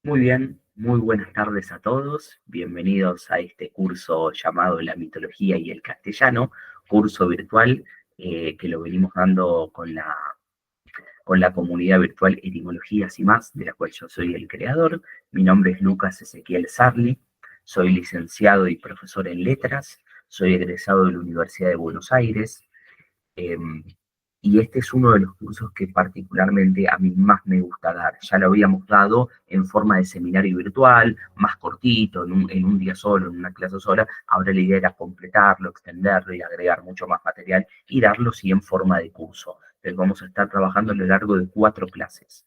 Muy bien, muy buenas tardes a todos. Bienvenidos a este curso llamado La mitología y el castellano, curso virtual que lo venimos dando con la comunidad virtual Etimologías y más, de la cual yo soy el creador. Mi nombre es Lucas Ezequiel Sarli, soy licenciado y profesor en letras, soy egresado de la Universidad de Buenos Aires. em, y este es uno de los cursos que particularmente a mí más me gusta dar. Ya lo habíamos dado en forma de seminario virtual, más cortito, en un día solo, en una clase sola. Ahora la idea era completarlo, extenderlo y agregar mucho más material y darlo sí en forma de curso. Entonces vamos a estar trabajando a lo largo de 4 clases.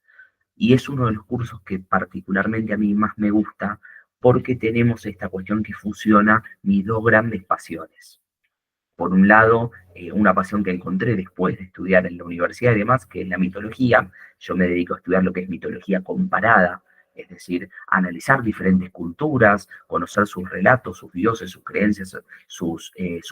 Y es uno de los cursos que particularmente a mí más me gusta porque tenemos esta cuestión que fusiona mis dos grandes pasiones. Por un lado, una pasión que encontré después de estudiar en la universidad y demás, que es la mitología. Yo me dedico a estudiar lo que es mitología comparada, es decir, analizar diferentes culturas, conocer sus relatos, sus dioses, sus creencias, sus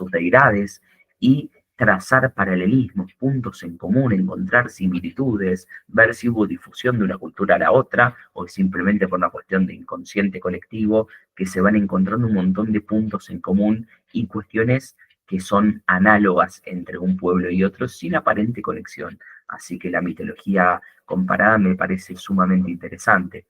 deidades, y trazar paralelismos, puntos en común, encontrar similitudes, ver si hubo difusión de una cultura a la otra, o es simplemente por una cuestión de inconsciente colectivo, que se van encontrando un montón de puntos en común y cuestiones que son análogas entre un pueblo y otro sin aparente conexión. Así que la mitología comparada me parece sumamente interesante.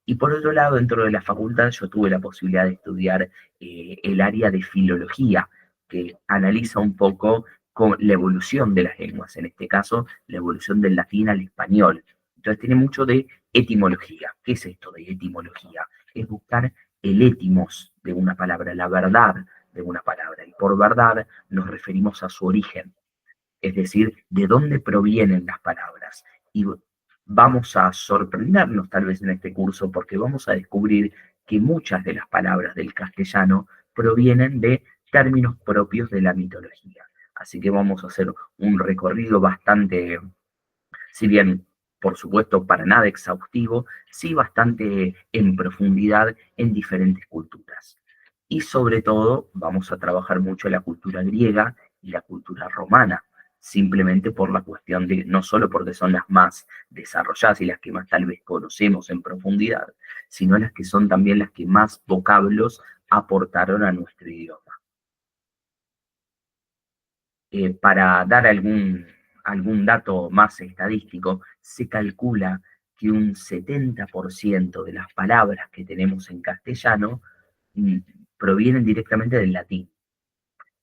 Y por otro lado, dentro de la facultad yo tuve la posibilidad de estudiar el área de filología, que analiza un poco con la evolución de las lenguas, en este caso la evolución del latín al español. Entonces tiene mucho de etimología. ¿Qué es esto de etimología? Es buscar el étimos de una palabra, la verdad de una palabra. Y por verdad nos referimos a su origen, es decir, de dónde provienen las palabras. Y vamos a sorprendernos tal vez en este curso porque vamos a descubrir que muchas de las palabras del castellano provienen de términos propios de la mitología. Así que vamos a hacer un recorrido bastante, si bien por supuesto para nada exhaustivo, sí bastante en profundidad en diferentes culturas. Y sobre todo vamos a trabajar mucho la cultura griega y la cultura romana, simplemente por la cuestión de, no solo porque son las más desarrolladas y las que más tal vez conocemos en profundidad, sino las que son también las que más vocablos aportaron a nuestro idioma. Para dar algún dato más estadístico, se calcula que un 70% de las palabras que tenemos en castellano mm, provienen directamente del latín.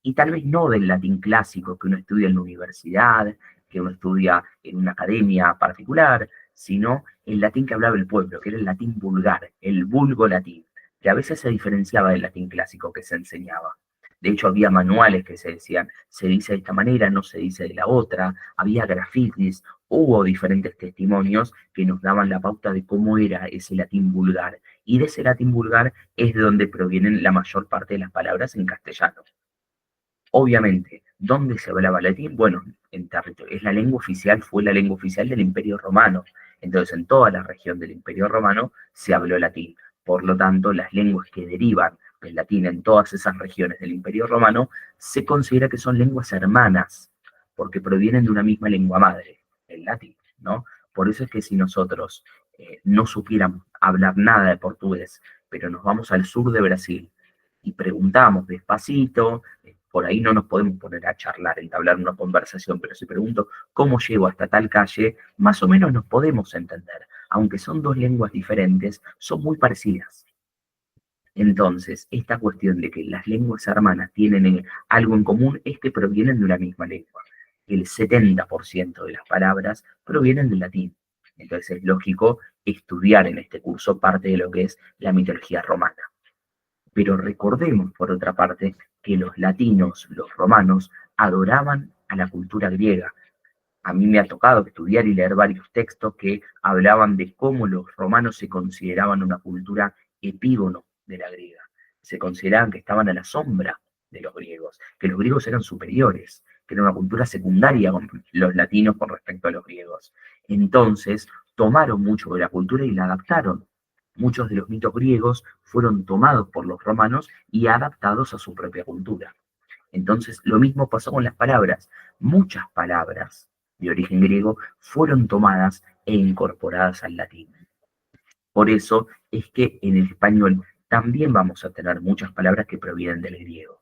Y tal vez no del latín clásico que uno estudia en la universidad, que uno estudia en una academia particular, sino el latín que hablaba el pueblo, que era el latín vulgar, el vulgo latín, que a veces se diferenciaba del latín clásico que se enseñaba. De hecho, había manuales que se decían, se dice de esta manera, no se dice de la otra, había grafitis, hubo diferentes testimonios que nos daban la pauta de cómo era ese latín vulgar. Y de ese latín vulgar es de donde provienen la mayor parte de las palabras en castellano. Obviamente, ¿dónde se hablaba latín? Bueno, en territorio, es la lengua oficial, fue la lengua oficial del Imperio Romano. Entonces, en toda la región del Imperio Romano se habló latín. Por lo tanto, las lenguas que derivan del latín en todas esas regiones del Imperio Romano se considera que son lenguas hermanas, porque provienen de una misma lengua madre, el latín, ¿no? Por eso es que si nosotros no supiéramos hablar nada de portugués, pero nos vamos al sur de Brasil y preguntamos despacito, por ahí no nos podemos poner a charlar, entablar una conversación, pero si pregunto cómo llego hasta tal calle, más o menos nos podemos entender. Aunque son dos lenguas diferentes, son muy parecidas. Entonces, esta cuestión de que las lenguas hermanas tienen algo en común es que provienen de una misma lengua. El 70% de las palabras provienen del latín. Entonces es lógico estudiar en este curso parte de lo que es la mitología romana. Pero recordemos, por otra parte, que los latinos, los romanos, adoraban a la cultura griega. A mí me ha tocado estudiar y leer varios textos que hablaban de cómo los romanos se consideraban una cultura epígono de la griega. Se consideraban que estaban a la sombra de los griegos, que los griegos eran superiores, que era una cultura secundaria con los latinos con respecto a los griegos. Entonces, tomaron mucho de la cultura y la adaptaron. Muchos de los mitos griegos fueron tomados por los romanos y adaptados a su propia cultura. Entonces, lo mismo pasó con las palabras. Muchas palabras de origen griego fueron tomadas e incorporadas al latín. Por eso es que en el español también vamos a tener muchas palabras que provienen del griego.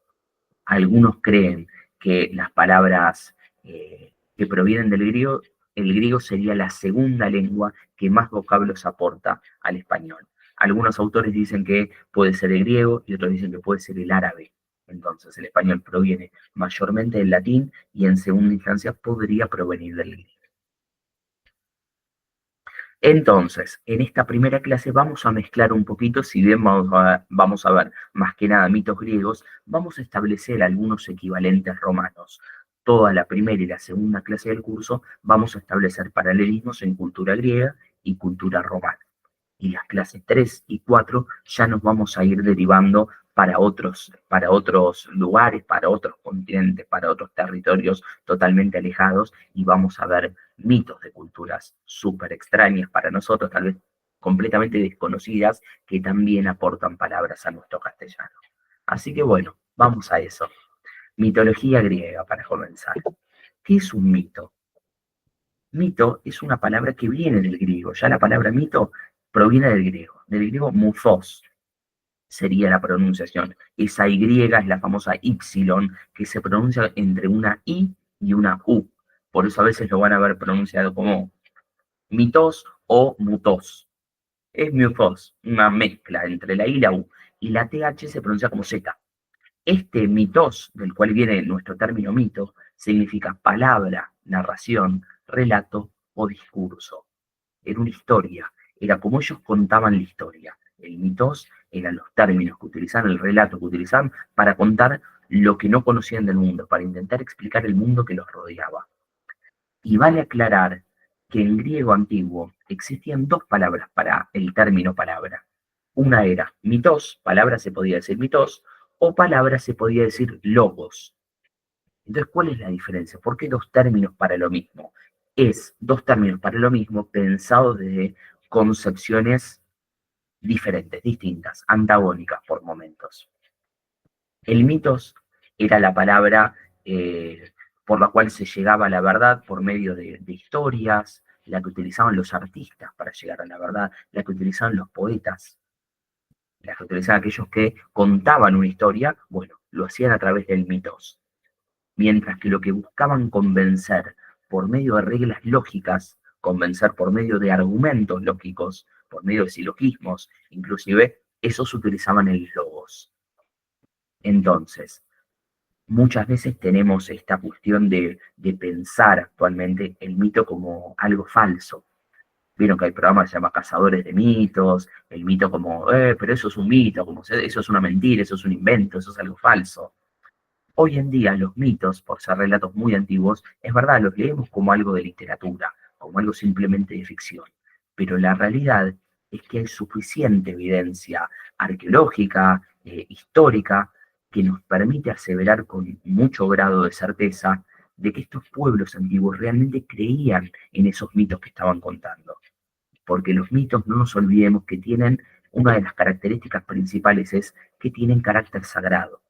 Algunos creen que las palabras que provienen del griego, el griego sería la segunda lengua que más vocablos aporta al español. Algunos autores dicen que puede ser el griego y otros dicen que puede ser el árabe. Entonces el español proviene mayormente del latín y en segunda instancia podría provenir del griego. Entonces, en esta primera clase vamos a mezclar un poquito, si bien vamos a ver más que nada mitos griegos, vamos a establecer algunos equivalentes romanos. Toda la primera y la segunda clase del curso vamos a establecer paralelismos en cultura griega y cultura romana. Y las clases 3 y 4 ya nos vamos a ir derivando para otros lugares, para otros continentes, para otros territorios totalmente alejados, y vamos a ver mitos de culturas súper extrañas para nosotros, tal vez completamente desconocidas, que también aportan palabras a nuestro castellano. Así que bueno, vamos a eso. Mitología griega para comenzar. ¿Qué es un mito? Mito es una palabra que viene del griego. Ya la palabra mito proviene del griego muthos sería la pronunciación. Esa Y es la famosa Y, que se pronuncia entre una I y una U. Por eso a veces lo van a ver pronunciado como mitos o mutos. Es muthos, una mezcla entre la I y la U. Y la TH se pronuncia como Z. Este mitos, del cual viene nuestro término mito, significa palabra, narración, relato o discurso. Era una historia, era como ellos contaban la historia. El mitos eran los términos que utilizaban, el relato que utilizaban para contar lo que no conocían del mundo, para intentar explicar el mundo que los rodeaba. Y vale aclarar que en griego antiguo existían dos palabras para el término palabra. Una era mitos, palabra se podía decir mitos, o palabra se podía decir logos. Entonces, ¿cuál es la diferencia? ¿Por qué dos términos para lo mismo? Es dos términos para lo mismo pensados desde concepciones diferentes, distintas, antagónicas por momentos. El mitos era la palabra por la cual se llegaba a la verdad por medio de historias, la que utilizaban los artistas para llegar a la verdad, la que utilizaban los poetas, la que utilizaban aquellos que contaban una historia, bueno, lo hacían a través del mitos. Mientras que lo que buscaban convencer por medio de reglas lógicas, convencer por medio de argumentos lógicos, por medio de silogismos, inclusive, esos utilizaban el logos. Entonces, muchas veces tenemos esta cuestión de pensar actualmente el mito como algo falso. Vieron que hay programas que se llaman Cazadores de Mitos, el mito como, pero eso es un mito, como eso es una mentira, eso es un invento, eso es algo falso. Hoy en día los mitos, por ser relatos muy antiguos, es verdad, los leemos como algo de literatura, como algo simplemente de ficción, pero la realidad es que hay suficiente evidencia arqueológica, histórica, que nos permite aseverar con mucho grado de certeza de que estos pueblos antiguos realmente creían en esos mitos que estaban contando. Porque los mitos, no nos olvidemos que tienen, una de las características principales es que tienen carácter sagrado.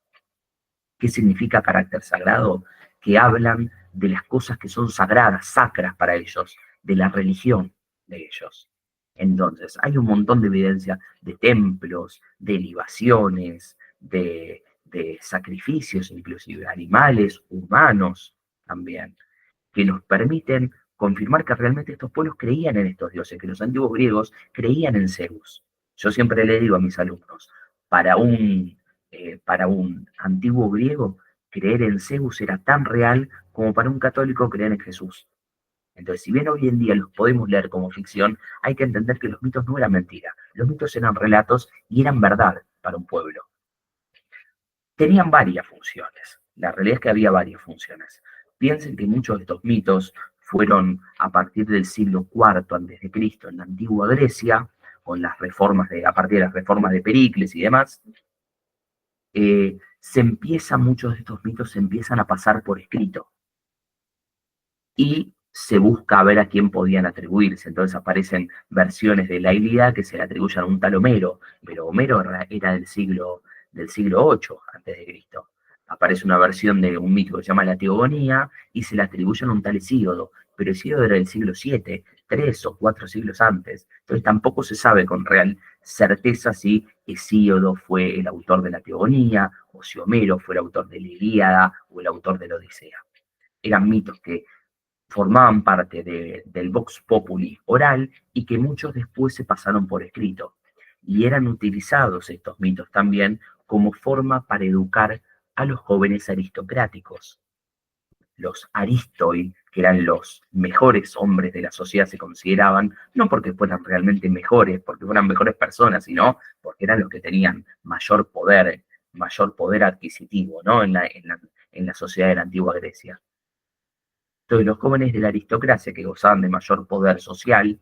¿Qué significa carácter sagrado? Que hablan de las cosas que son sagradas, sacras para ellos, de la religión de ellos. Entonces, hay un montón de evidencia de templos, de libaciones, de sacrificios, inclusive animales, humanos también, que nos permiten confirmar que realmente estos pueblos creían en estos dioses, que los antiguos griegos creían en Zeus. Yo siempre le digo a mis alumnos, para para un antiguo griego, creer en Zeus era tan real como para un católico creer en Jesús. Entonces, si bien hoy en día los podemos leer como ficción, hay que entender que los mitos no eran mentira. Los mitos eran relatos y eran verdad para un pueblo. Tenían varias funciones. La realidad es que había varias funciones. Piensen que muchos de estos mitos fueron a partir del siglo IV a.C. en la antigua Grecia, con las reformas a partir de las reformas de Pericles y demás, muchos de estos mitos se empiezan a pasar por escrito. Y se busca ver a quién podían atribuirse. Entonces aparecen versiones de la Ilíada que se le atribuyen a un tal Homero, pero Homero era del siglo VIII a.C. Aparece una versión de un mito que se llama la Teogonía y se le atribuyen a un tal Hesíodo, pero Hesíodo era del siglo VII, 3 o 4 siglos antes. Entonces tampoco se sabe con certeza si Hesíodo fue el autor de la Teogonía, o si Homero fue el autor de la Ilíada o el autor de la Odisea. Eran mitos que formaban parte del Vox Populi oral y que muchos después se pasaron por escrito. Y eran utilizados estos mitos también como forma para educar a los jóvenes aristocráticos. Los aristoi, que eran los mejores hombres de la sociedad, se consideraban, no porque fueran realmente mejores, porque fueran mejores personas, sino porque eran los que tenían mayor poder adquisitivo, ¿no? En la sociedad de la antigua Grecia. Entonces, los jóvenes de la aristocracia que gozaban de mayor poder social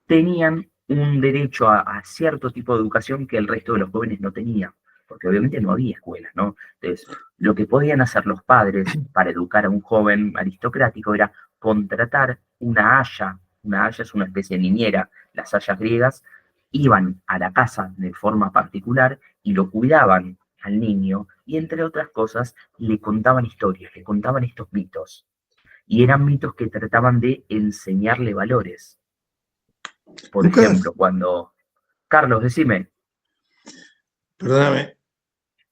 tenían un derecho a cierto tipo de educación que el resto de los jóvenes no tenía, porque obviamente no había escuelas, ¿no? Entonces, lo que podían hacer los padres para educar a un joven aristocrático era contratar una haya es una especie de niñera, las hayas griegas, iban a la casa de forma particular y lo cuidaban al niño y entre otras cosas le contaban historias, le contaban estos mitos. Y eran mitos que trataban de enseñarle valores. Por Lucas, ejemplo, cuando... Carlos, decime. perdóname,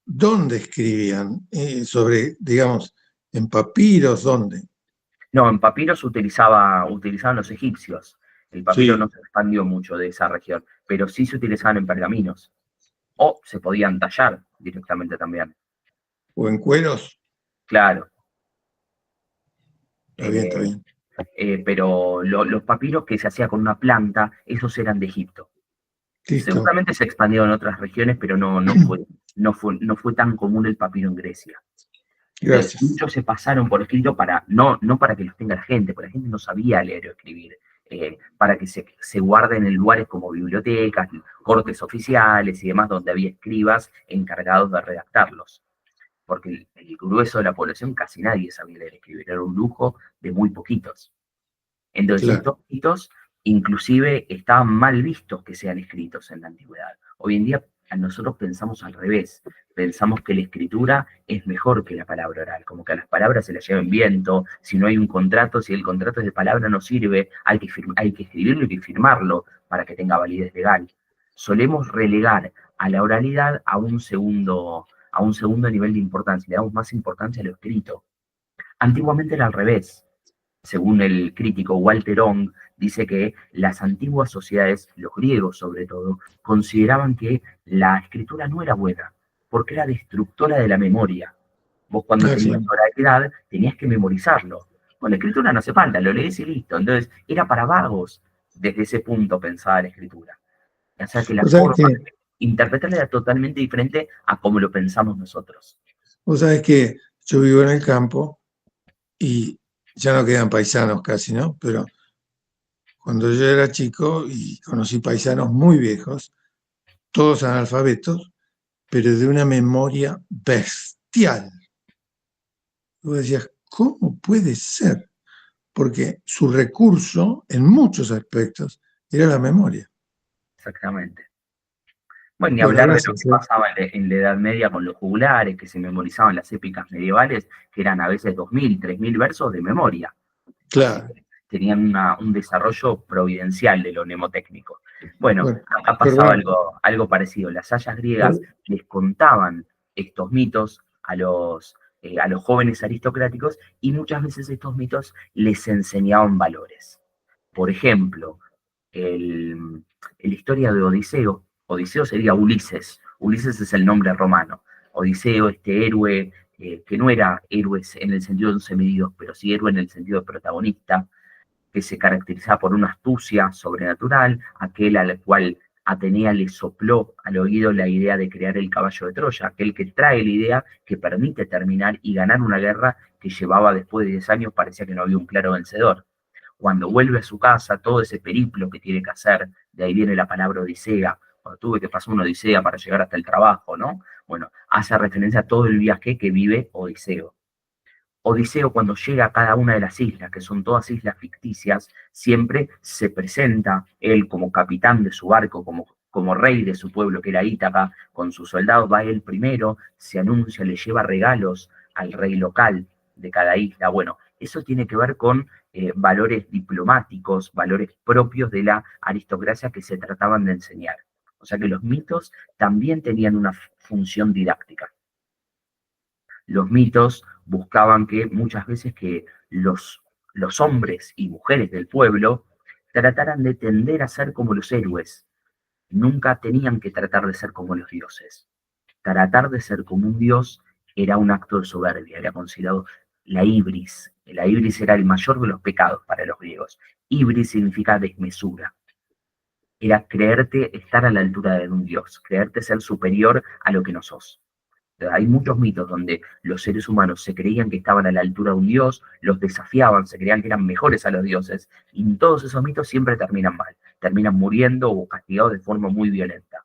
¿dónde escribían? Sobre, digamos, en papiros, ¿dónde? No, en papiros utilizaban los egipcios. El papiro no Sí, se expandió mucho de esa región, pero sí se utilizaban en pergaminos. O se podían tallar directamente también. o en cueros. Claro. Está bien, está Eh, bien. pero los papiros que se hacía con una planta, esos eran de Egipto. Listo. Seguramente se expandió en otras regiones, pero no fue tan común el papiro en Grecia. Entonces, Gracias. muchos se pasaron por escrito para, no para que los tenga la gente, porque la gente no sabía leer o escribir, para que se guarden en lugares como bibliotecas, cortes oficiales y demás, donde había escribas encargados de redactarlos. Porque el grueso de la población casi nadie sabía leer y escribir, era un lujo de muy poquitos. Entonces, Claro. estos mitos inclusive estaban mal vistos que sean escritos en la antigüedad. Hoy en día nosotros pensamos al revés, pensamos que la escritura es mejor que la palabra oral, como que a las palabras se las lleva en viento, si no hay un contrato, si el contrato es de palabra no sirve, hay que escribirlo y que firmarlo para que tenga validez legal. Solemos relegar a la oralidad a un segundo nivel de importancia, le damos más importancia a lo escrito. Antiguamente era al revés. Según el crítico Walter Ong, dice que las antiguas sociedades, los griegos sobre todo, consideraban que la escritura no era buena, porque era destructora de la memoria. Vos cuando Ah, sí. tenías oralidad tenías que memorizarlo. Con la escritura no hace falta, lo lees y listo. Entonces era para vagos desde ese punto pensada la escritura. O sea que la Vos sabés forma que, de interpretarla era totalmente diferente a como lo pensamos nosotros. vos sabés que yo vivo en el campo y ya no quedan paisanos casi, ¿no? Pero cuando yo era chico y conocí paisanos muy viejos, todos analfabetos, pero de una memoria bestial. Y vos decías, ¿cómo puede ser? Porque su recurso, en muchos aspectos, era la memoria. Exactamente. Bueno, ni Bueno, hablar de lo que gracias, ¿eh? pasaba en la Edad Media con los juglares, que se memorizaban las épicas medievales, que eran a veces 2000, 3000 versos de memoria. Así Claro. que tenían un desarrollo providencial de lo mnemotécnico. Bueno, Bueno, acá pasaba perdón. algo parecido. Las sayas griegas les contaban estos mitos a los jóvenes aristocráticos y muchas veces estos mitos les enseñaban valores. Por ejemplo, la historia de Odiseo. Odiseo sería Ulises. Ulises es el nombre romano. Odiseo, este héroe, que no era héroe en el sentido de 11 medidos, pero sí héroe en el sentido de protagonista, que se caracterizaba por una astucia sobrenatural, aquel al cual Atenea le sopló al oído la idea de crear el caballo de Troya, aquel que trae la idea que permite terminar y ganar una guerra que llevaba después de 10 años, parecía que no había un claro vencedor. Cuando vuelve a su casa, todo ese periplo que tiene que hacer, de ahí viene la palabra Odisea, cuando tuve que pasar una Odisea para llegar hasta el trabajo, ¿no? Bueno, hace referencia a todo el viaje que vive Odiseo. Odiseo cuando llega a cada una de las islas, que son todas islas ficticias, siempre se presenta él como capitán de su barco, como rey de su pueblo, que era Ítaca, con sus soldados, va él primero, se anuncia, le lleva regalos al rey local de cada isla. Bueno, eso tiene que ver con valores diplomáticos, valores propios de la aristocracia que se trataban de enseñar. O sea que los mitos también tenían una función didáctica. Los mitos buscaban que muchas veces que los hombres y mujeres del pueblo trataran de tender a ser como los héroes. Nunca tenían que tratar de ser como los dioses. Tratar de ser como un dios era un acto de soberbia, era considerado la ibris. La ibris era el mayor de los pecados para los griegos. Ibris significa desmesura. Era creerte estar a la altura de un dios, creerte ser superior a lo que no sos. Hay muchos mitos donde los seres humanos se creían que estaban a la altura de un dios, los desafiaban, se creían que eran mejores a los dioses, y todos esos mitos siempre terminan mal, terminan muriendo o castigados de forma muy violenta.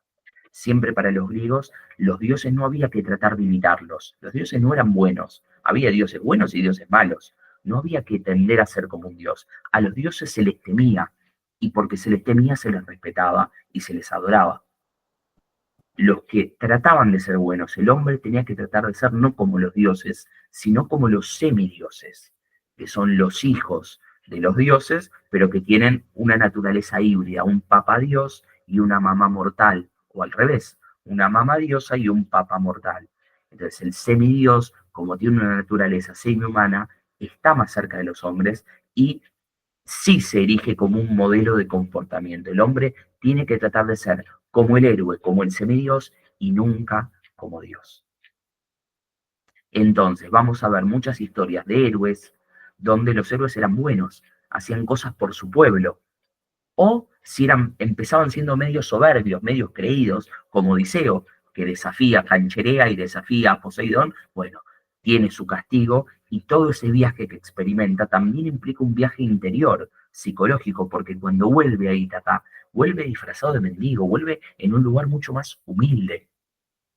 Siempre para los griegos, los dioses no había que tratar de imitarlos, los dioses no eran buenos, había dioses buenos y dioses malos, no había que tender a ser como un dios, a los dioses se les temía, y porque se les temía se les respetaba y se les adoraba. Los que trataban de ser buenos, el hombre tenía que tratar de ser no como los dioses, sino como los semidioses, que son los hijos de los dioses, pero que tienen una naturaleza híbrida, un papa dios y una mamá mortal, o al revés, una mamá diosa y un papa mortal. Entonces el semidios, como tiene una naturaleza semi-humana, está más cerca de los hombres y sí se erige como un modelo de comportamiento. El hombre tiene que tratar de ser como el héroe, como el semidios y nunca como Dios. Entonces, vamos a ver muchas historias de héroes donde los héroes eran buenos, hacían cosas por su pueblo, o si empezaban siendo medios soberbios, medios creídos, como Odiseo, que desafía, cancherea y desafía a Poseidón, bueno, tiene su castigo y todo ese viaje que experimenta también implica un viaje interior, psicológico, porque cuando vuelve a Ítaca, vuelve disfrazado de mendigo, vuelve en un lugar mucho más humilde.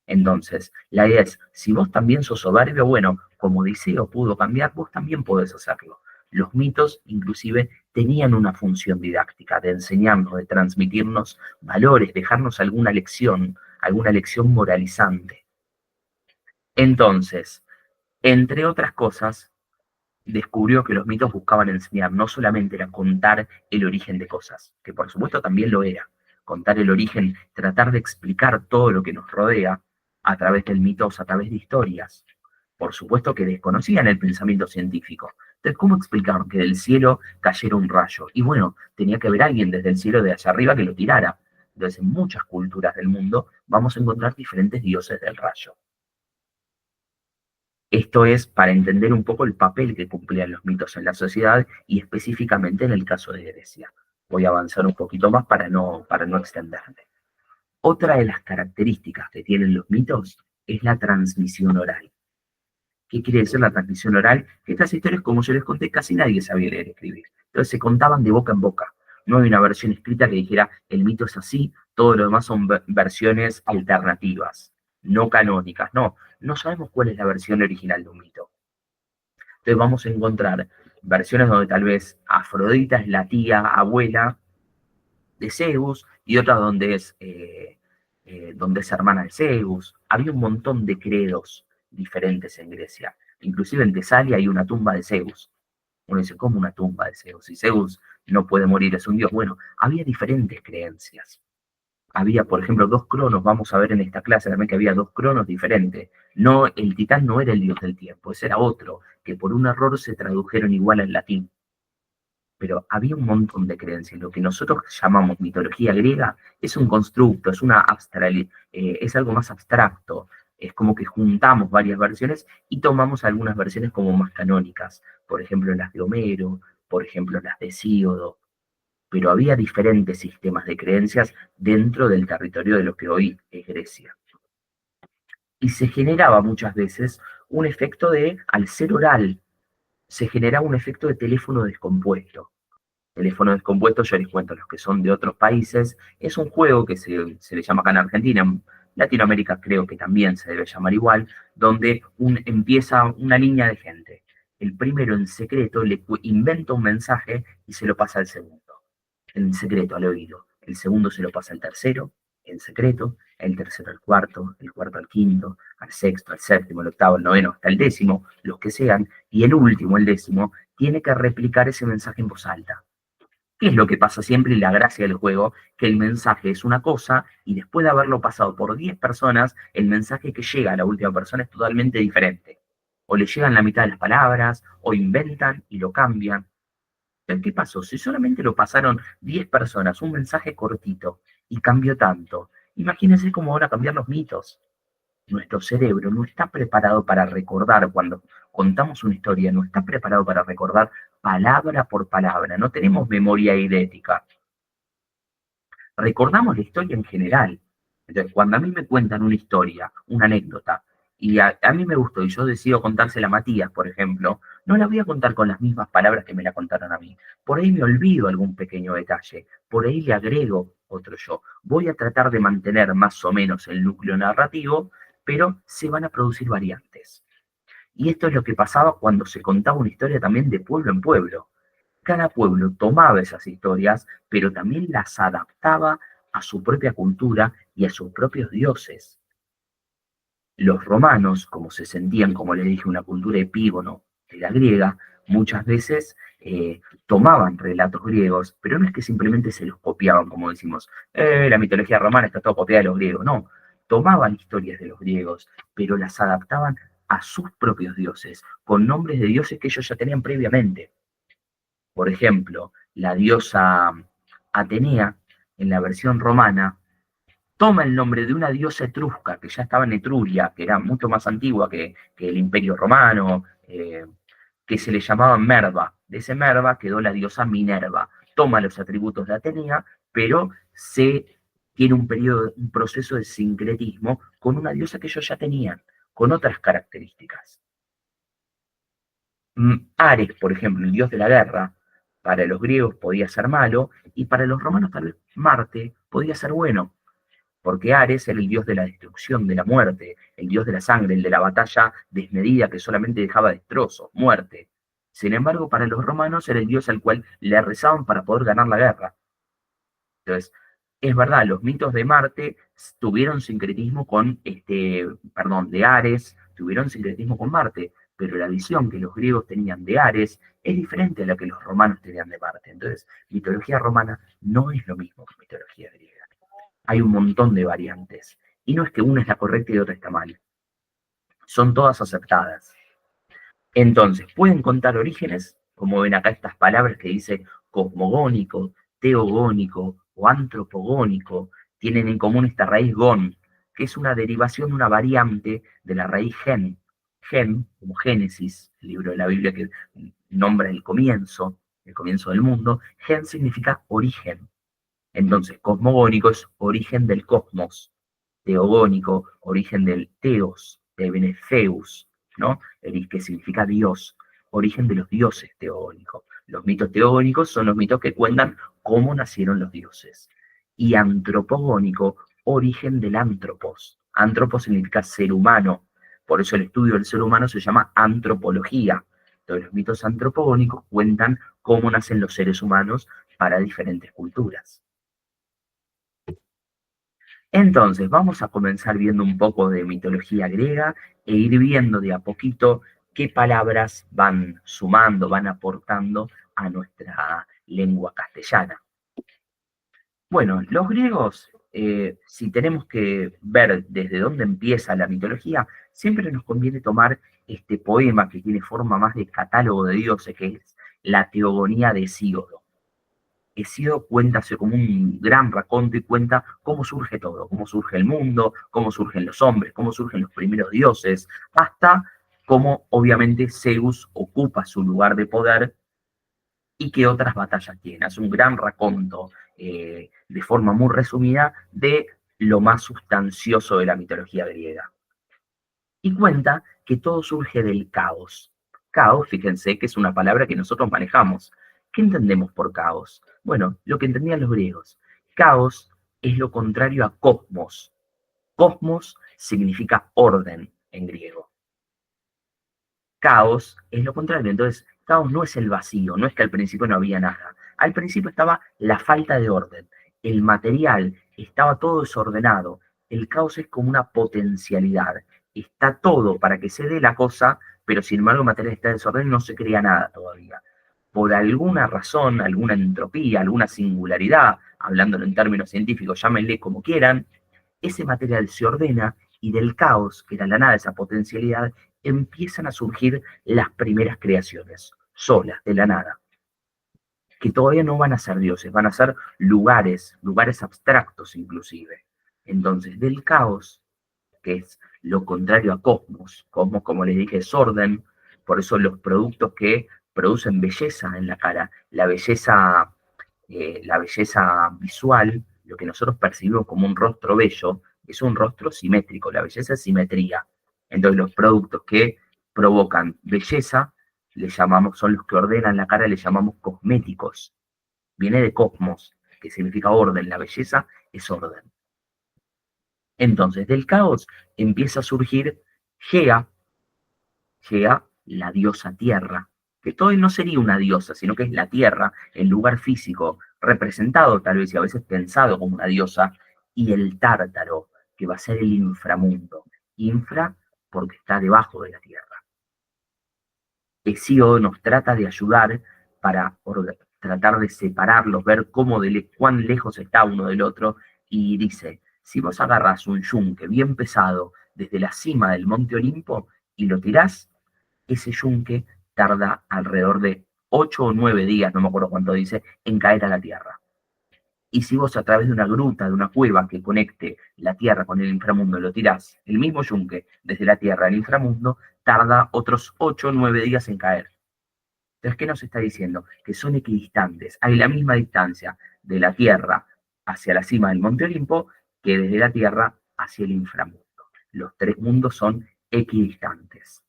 Entonces, la idea es, si vos también sos soberbio, bueno, como Odiseo pudo cambiar, vos también podés hacerlo. Los mitos, inclusive, tenían una función didáctica, de enseñarnos, de transmitirnos valores, dejarnos alguna lección moralizante. Entonces, entre otras cosas, descubrió que los mitos buscaban enseñar, no solamente era contar el origen de cosas, que por supuesto también lo era, contar el origen, tratar de explicar todo lo que nos rodea a través del mitos, a través de historias. Por supuesto que desconocían el pensamiento científico. Entonces, ¿cómo explicaron que del cielo cayera un rayo? Y bueno, tenía que haber alguien desde el cielo de allá arriba que lo tirara. Entonces, en muchas culturas del mundo vamos a encontrar diferentes dioses del rayo. Esto es para entender un poco el papel que cumplían los mitos en la sociedad y específicamente en el caso de Grecia. Voy a avanzar un poquito más para no extenderme. Otra de las características que tienen los mitos es la transmisión oral. ¿Qué quiere decir la transmisión oral? Que estas historias, como yo les conté, casi nadie sabía leer y escribir. Entonces se contaban de boca en boca. No hay una versión escrita que dijera, el mito es así, todo lo demás son versiones alternativas, no canónicas. No, no sabemos cuál es la versión original de un mito. Entonces vamos a encontrar versiones donde tal vez Afrodita es la tía, abuela de Zeus, y otras donde es hermana de Zeus. Había un montón de credos diferentes en Grecia. Inclusive en Tesalia hay una tumba de Zeus. Uno dice, ¿cómo una tumba de Zeus? Si Zeus no puede morir, es un dios. Bueno, había diferentes creencias. Había, por ejemplo, dos cronos, vamos a ver en esta clase también que había dos cronos diferentes. No, el titán no era el dios del tiempo, ese era otro, que por un error se tradujeron igual al latín. Pero había un montón de creencias. Lo que nosotros llamamos mitología griega es un constructo, es algo más abstracto. Es como que juntamos varias versiones y tomamos algunas versiones como más canónicas. Por ejemplo, las de Homero, por ejemplo, las de Hesíodo. Pero había diferentes sistemas de creencias dentro del territorio de lo que hoy es Grecia. Y se generaba muchas veces un efecto al ser oral, se generaba un efecto de teléfono descompuesto. Teléfono descompuesto, yo les cuento a los que son de otros países, es un juego que se le llama acá en Argentina, en Latinoamérica creo que también se debe llamar igual, donde empieza una línea de gente. El primero en secreto le inventa un mensaje y se lo pasa al segundo, en secreto, al oído. El segundo se lo pasa al tercero, en secreto, el tercero al cuarto, el cuarto al quinto, al sexto, al séptimo, al octavo, al noveno, hasta el décimo, los que sean, y el último, el décimo, tiene que replicar ese mensaje en voz alta. ¿Qué es lo que pasa siempre y la gracia del juego? Que el mensaje es una cosa y después de haberlo pasado por 10 personas, el mensaje que llega a la última persona es totalmente diferente. O le llegan la mitad de las palabras, o inventan y lo cambian. Pero ¿qué pasó? Si solamente lo pasaron 10 personas, un mensaje cortito, y cambió tanto, imagínense cómo van a cambiar los mitos. Nuestro cerebro no está preparado para recordar cuando contamos una historia, no está preparado para recordar palabra por palabra, no tenemos memoria idética, recordamos la historia en general. Entonces, cuando a mí me cuentan una historia, una anécdota, y a mí me gustó y yo decido contársela a Matías, por ejemplo, no la voy a contar con las mismas palabras que me la contaron a mí. Por ahí me olvido algún pequeño detalle, por ahí le agrego otro yo. Voy a tratar de mantener más o menos el núcleo narrativo, pero se van a producir variantes. Y esto es lo que pasaba cuando se contaba una historia también de pueblo en pueblo. Cada pueblo tomaba esas historias, pero también las adaptaba a su propia cultura y a sus propios dioses. Los romanos, como se sentían, como les dije, una cultura epígono de la griega, muchas veces tomaban relatos griegos, pero no es que simplemente se los copiaban, como decimos, la mitología romana está toda copiada de los griegos, no, tomaban historias de los griegos, pero las adaptaban a sus propios dioses, con nombres de dioses que ellos ya tenían previamente. Por ejemplo, la diosa Atenea, en la versión romana, toma el nombre de una diosa etrusca que ya estaba en Etruria, que era mucho más antigua que el Imperio Romano, que se le llamaba Merva. De ese Merva quedó la diosa Minerva. Toma los atributos de Atenea, pero se tiene un proceso de sincretismo con una diosa que ellos ya tenían, con otras características. Ares, por ejemplo, el dios de la guerra, para los griegos podía ser malo y para los romanos tal vez Marte podía ser bueno, porque Ares era el dios de la destrucción, de la muerte, el dios de la sangre, el de la batalla desmedida que solamente dejaba destrozos, muerte. Sin embargo, para los romanos era el dios al cual le rezaban para poder ganar la guerra. Entonces, es verdad, los mitos de Marte tuvieron sincretismo con, perdón, de Ares, tuvieron sincretismo con Marte, pero la visión que los griegos tenían de Ares es diferente a la que los romanos tenían de Marte. Entonces, mitología romana no es lo mismo que mitología griega. Hay un montón de variantes. Y no es que una es la correcta y otra está mal. Son todas aceptadas. Entonces, pueden contar orígenes, como ven acá estas palabras que dice cosmogónico, teogónico o antropogónico, tienen en común esta raíz gon, que es una derivación, una variante de la raíz gen. Gen, como Génesis, el libro de la Biblia que nombra el comienzo del mundo, gen significa origen. Entonces, cosmogónico es origen del cosmos, teogónico, origen del teos, de viene Zeus, ¿no? Que significa Dios, origen de los dioses teogónicos. Los mitos teogónicos son los mitos que cuentan cómo nacieron los dioses. Y antropogónico, origen del antropos. Antropos significa ser humano, por eso el estudio del ser humano se llama antropología. Entonces, los mitos antropogónicos cuentan cómo nacen los seres humanos para diferentes culturas. Entonces, vamos a comenzar viendo un poco de mitología griega e ir viendo de a poquito qué palabras van sumando, van aportando a nuestra lengua castellana. Bueno, los griegos, si tenemos que ver desde dónde empieza la mitología, siempre nos conviene tomar este poema que tiene forma más de catálogo de dioses, que es la Teogonía de Hesíodo. Hesíodo cuenta como un gran raconto y cuenta cómo surge todo, cómo surge el mundo, cómo surgen los hombres, cómo surgen los primeros dioses, hasta cómo obviamente Zeus ocupa su lugar de poder y qué otras batallas tiene. Hace un gran raconto de forma muy resumida de lo más sustancioso de la mitología griega. Y cuenta que todo surge del caos. Caos, fíjense que es una palabra que nosotros manejamos. ¿Qué entendemos por caos? Bueno, lo que entendían los griegos. Caos es lo contrario a cosmos. Cosmos significa orden en griego. Caos es lo contrario. Entonces, caos no es el vacío, no es que al principio no había nada. Al principio estaba la falta de orden. El material estaba todo desordenado. El caos es como una potencialidad. Está todo para que se dé la cosa, pero sin embargo el material está desordenado y no se crea nada todavía. por alguna razón, alguna entropía, alguna singularidad, hablándolo en términos científicos, llámenle como quieran, ese material se ordena y del caos, que era la nada, esa potencialidad, empiezan a surgir las primeras creaciones, solas, de la nada, que todavía no van a ser dioses, van a ser lugares, lugares abstractos inclusive. Entonces, del caos, que es lo contrario a cosmos, cosmos, como les dije, es orden, por eso los productos que producen belleza en la cara, la belleza visual, lo que nosotros percibimos como un rostro bello, es un rostro simétrico, la belleza es simetría. Entonces los productos que provocan belleza, le llamamos, son los que ordenan la cara, le llamamos cosméticos. Viene de cosmos, que significa orden, la belleza es orden. Entonces, del caos empieza a surgir Gea, Gea, la diosa tierra, que todavía no sería una diosa, sino que es la tierra, el lugar físico, representado tal vez y a veces pensado como una diosa, y el tártaro, que va a ser el inframundo. Infra porque está debajo de la tierra. Hesíodo nos trata de ayudar para tratar de separarlos, ver cuán lejos está uno del otro, y dice, si vos agarras un yunque bien pesado desde la cima del monte Olimpo y lo tirás, ese yunque tarda alrededor de 8 o 9 días, no me acuerdo cuánto dice, en caer a la tierra. Y si vos a través de una gruta, de una cueva que conecte la tierra con el inframundo, lo tirás, el mismo yunque desde la tierra al inframundo, tarda otros 8 o 9 días en caer. Entonces, ¿qué nos está diciendo? Que son equidistantes. Hay la misma distancia de la tierra hacia la cima del monte Olimpo que desde la tierra hacia el inframundo. Los tres mundos son equidistantes.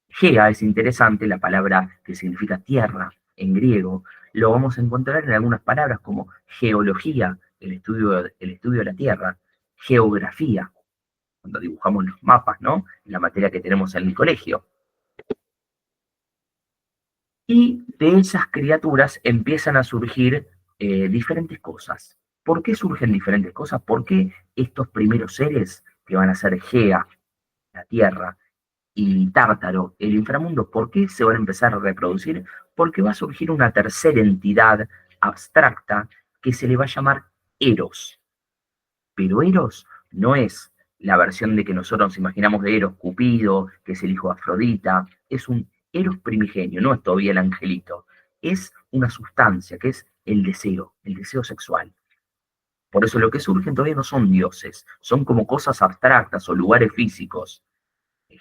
Gea es interesante, la palabra que significa tierra en griego, lo vamos a encontrar en algunas palabras como geología, el estudio de la tierra, geografía, cuando dibujamos los mapas, ¿no? La materia que tenemos en el colegio. Y de esas criaturas empiezan a surgir diferentes cosas. ¿Por qué surgen diferentes cosas? ¿Por qué estos primeros seres, que van a ser Gea, la tierra, y Tártaro, el inframundo, ¿por qué se van a empezar a reproducir? Porque va a surgir una tercera entidad abstracta que se le va a llamar Eros. Pero Eros no es la versión de que nosotros nos imaginamos de Eros, Cupido, que es el hijo de Afrodita, es un Eros primigenio, no es todavía el angelito, es una sustancia que es el deseo sexual. Por eso lo que surgen todavía no son dioses, son como cosas abstractas o lugares físicos.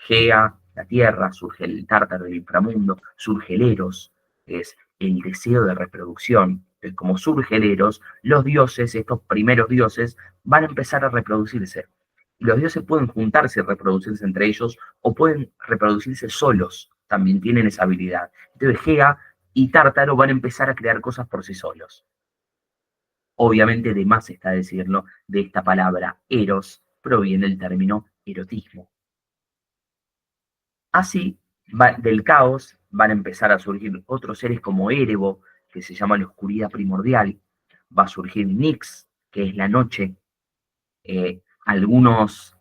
Gea, la tierra, surge el tártaro del inframundo, surge el Eros, que es el deseo de reproducción. Entonces, como surge el Eros, los dioses, estos primeros dioses, van a empezar a reproducirse. Y los dioses pueden juntarse y reproducirse entre ellos, o pueden reproducirse solos, también tienen esa habilidad. Entonces Gea y Tártaro van a empezar a crear cosas por sí solos. Obviamente, de más está decirlo, de esta palabra Eros proviene el término erotismo. Así, del caos van a empezar a surgir otros seres como Erebo, que se llama la oscuridad primordial, va a surgir Nix, que es la noche. Algunos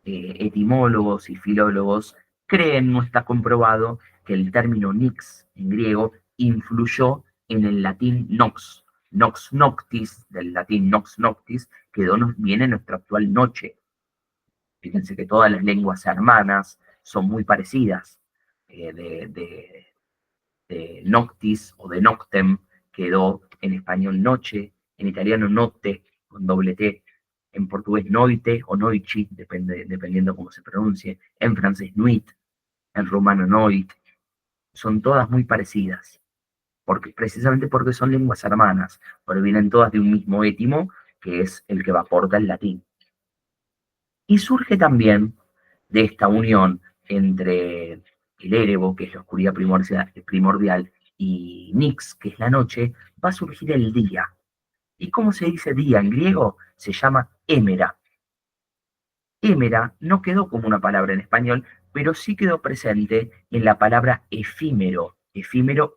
etimólogos y filólogos creen, no está comprobado, que el término Nix en griego influyó en el latín nox. Nox noctis, del latín nox noctis, que viene nuestra actual noche. Fíjense que todas las lenguas hermanas son muy parecidas. De noctis o de noctem quedó en español noche, en italiano notte con doble T, en portugués noite o noici, dependiendo cómo se pronuncie, en francés nuit, en rumano noit, son todas muy parecidas, precisamente porque son lenguas hermanas, pero vienen todas de un mismo étimo, que es el que aporta el latín. Y surge también de esta unión entre el Erebo, que es la oscuridad primordial, y Nix, que es la noche, va a surgir el día. ¿Y cómo se dice día en griego? Se llama émera. Émera no quedó como una palabra en español, pero sí quedó presente en la palabra efímero,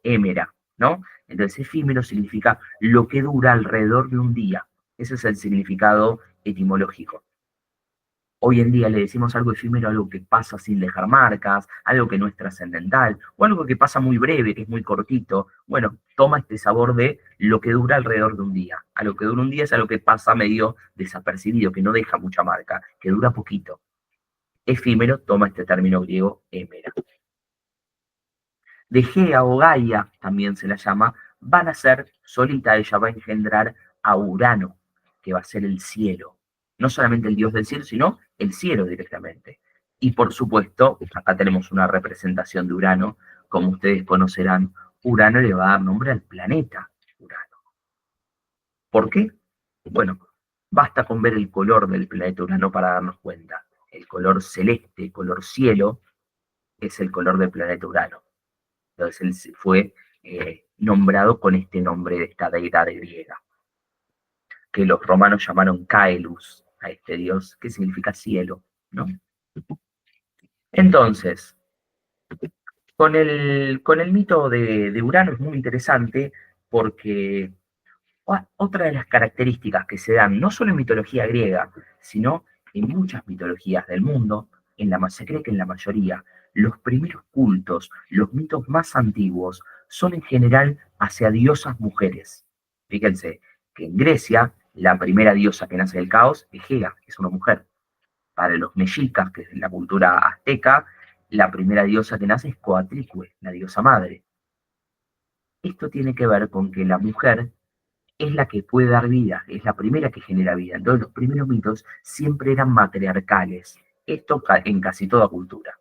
émera, ¿no? Entonces efímero significa lo que dura alrededor de un día. Ese es el significado etimológico. Hoy en día le decimos algo efímero, algo que pasa sin dejar marcas, algo que no es trascendental, o algo que pasa muy breve, que es muy cortito. Bueno, toma este sabor de lo que dura alrededor de un día. A lo que dura un día es a lo que pasa medio desapercibido, que no deja mucha marca, que dura poquito. Efímero toma este término griego émera. De Gea o Gaia, también se la llama, va a nacer solita, ella va a engendrar a Urano, que va a ser el cielo. No solamente el dios del cielo, sino el cielo directamente. Y por supuesto, acá tenemos una representación de Urano. Como ustedes conocerán, Urano le va a dar nombre al planeta Urano. ¿Por qué? Bueno, basta con ver el color del planeta Urano para darnos cuenta. El color celeste, el color cielo, es el color del planeta Urano. Entonces él fue nombrado con este nombre de esta deidad griega, que los romanos llamaron Caelus, a este dios, que significa cielo, ¿no? Entonces, con el mito de Urano es muy interesante porque otra de las características que se dan, no solo en mitología griega, sino en muchas mitologías del mundo, se cree que en la mayoría, los primeros cultos, los mitos más antiguos, son en general hacia diosas mujeres. Fíjense que en Grecia, la primera diosa que nace del caos es Gea, es una mujer. Para los mexicas, que es la cultura azteca, la primera diosa que nace es Coatlicue, la diosa madre. Esto tiene que ver con que la mujer es la que puede dar vida, es la primera que genera vida. Entonces los primeros mitos siempre eran matriarcales, esto en casi toda cultura.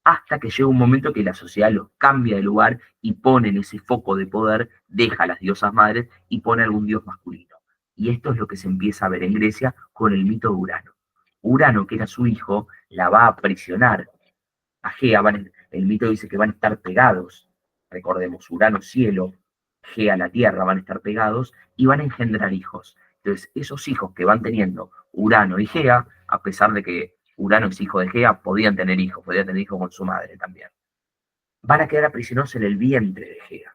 Hasta que llega un momento que la sociedad los cambia de lugar y pone en ese foco de poder, deja a las diosas madres y pone algún dios masculino. Y esto es lo que se empieza a ver en Grecia con el mito de Urano. Urano, que era su hijo, la va a aprisionar a Gea. El mito dice que van a estar pegados. Recordemos, Urano cielo, Gea la tierra, van a estar pegados y van a engendrar hijos. Entonces, esos hijos que van teniendo Urano y Gea, a pesar de que Urano es hijo de Gea, podían tener hijos con su madre también. Van a quedar aprisionados en el vientre de Gea.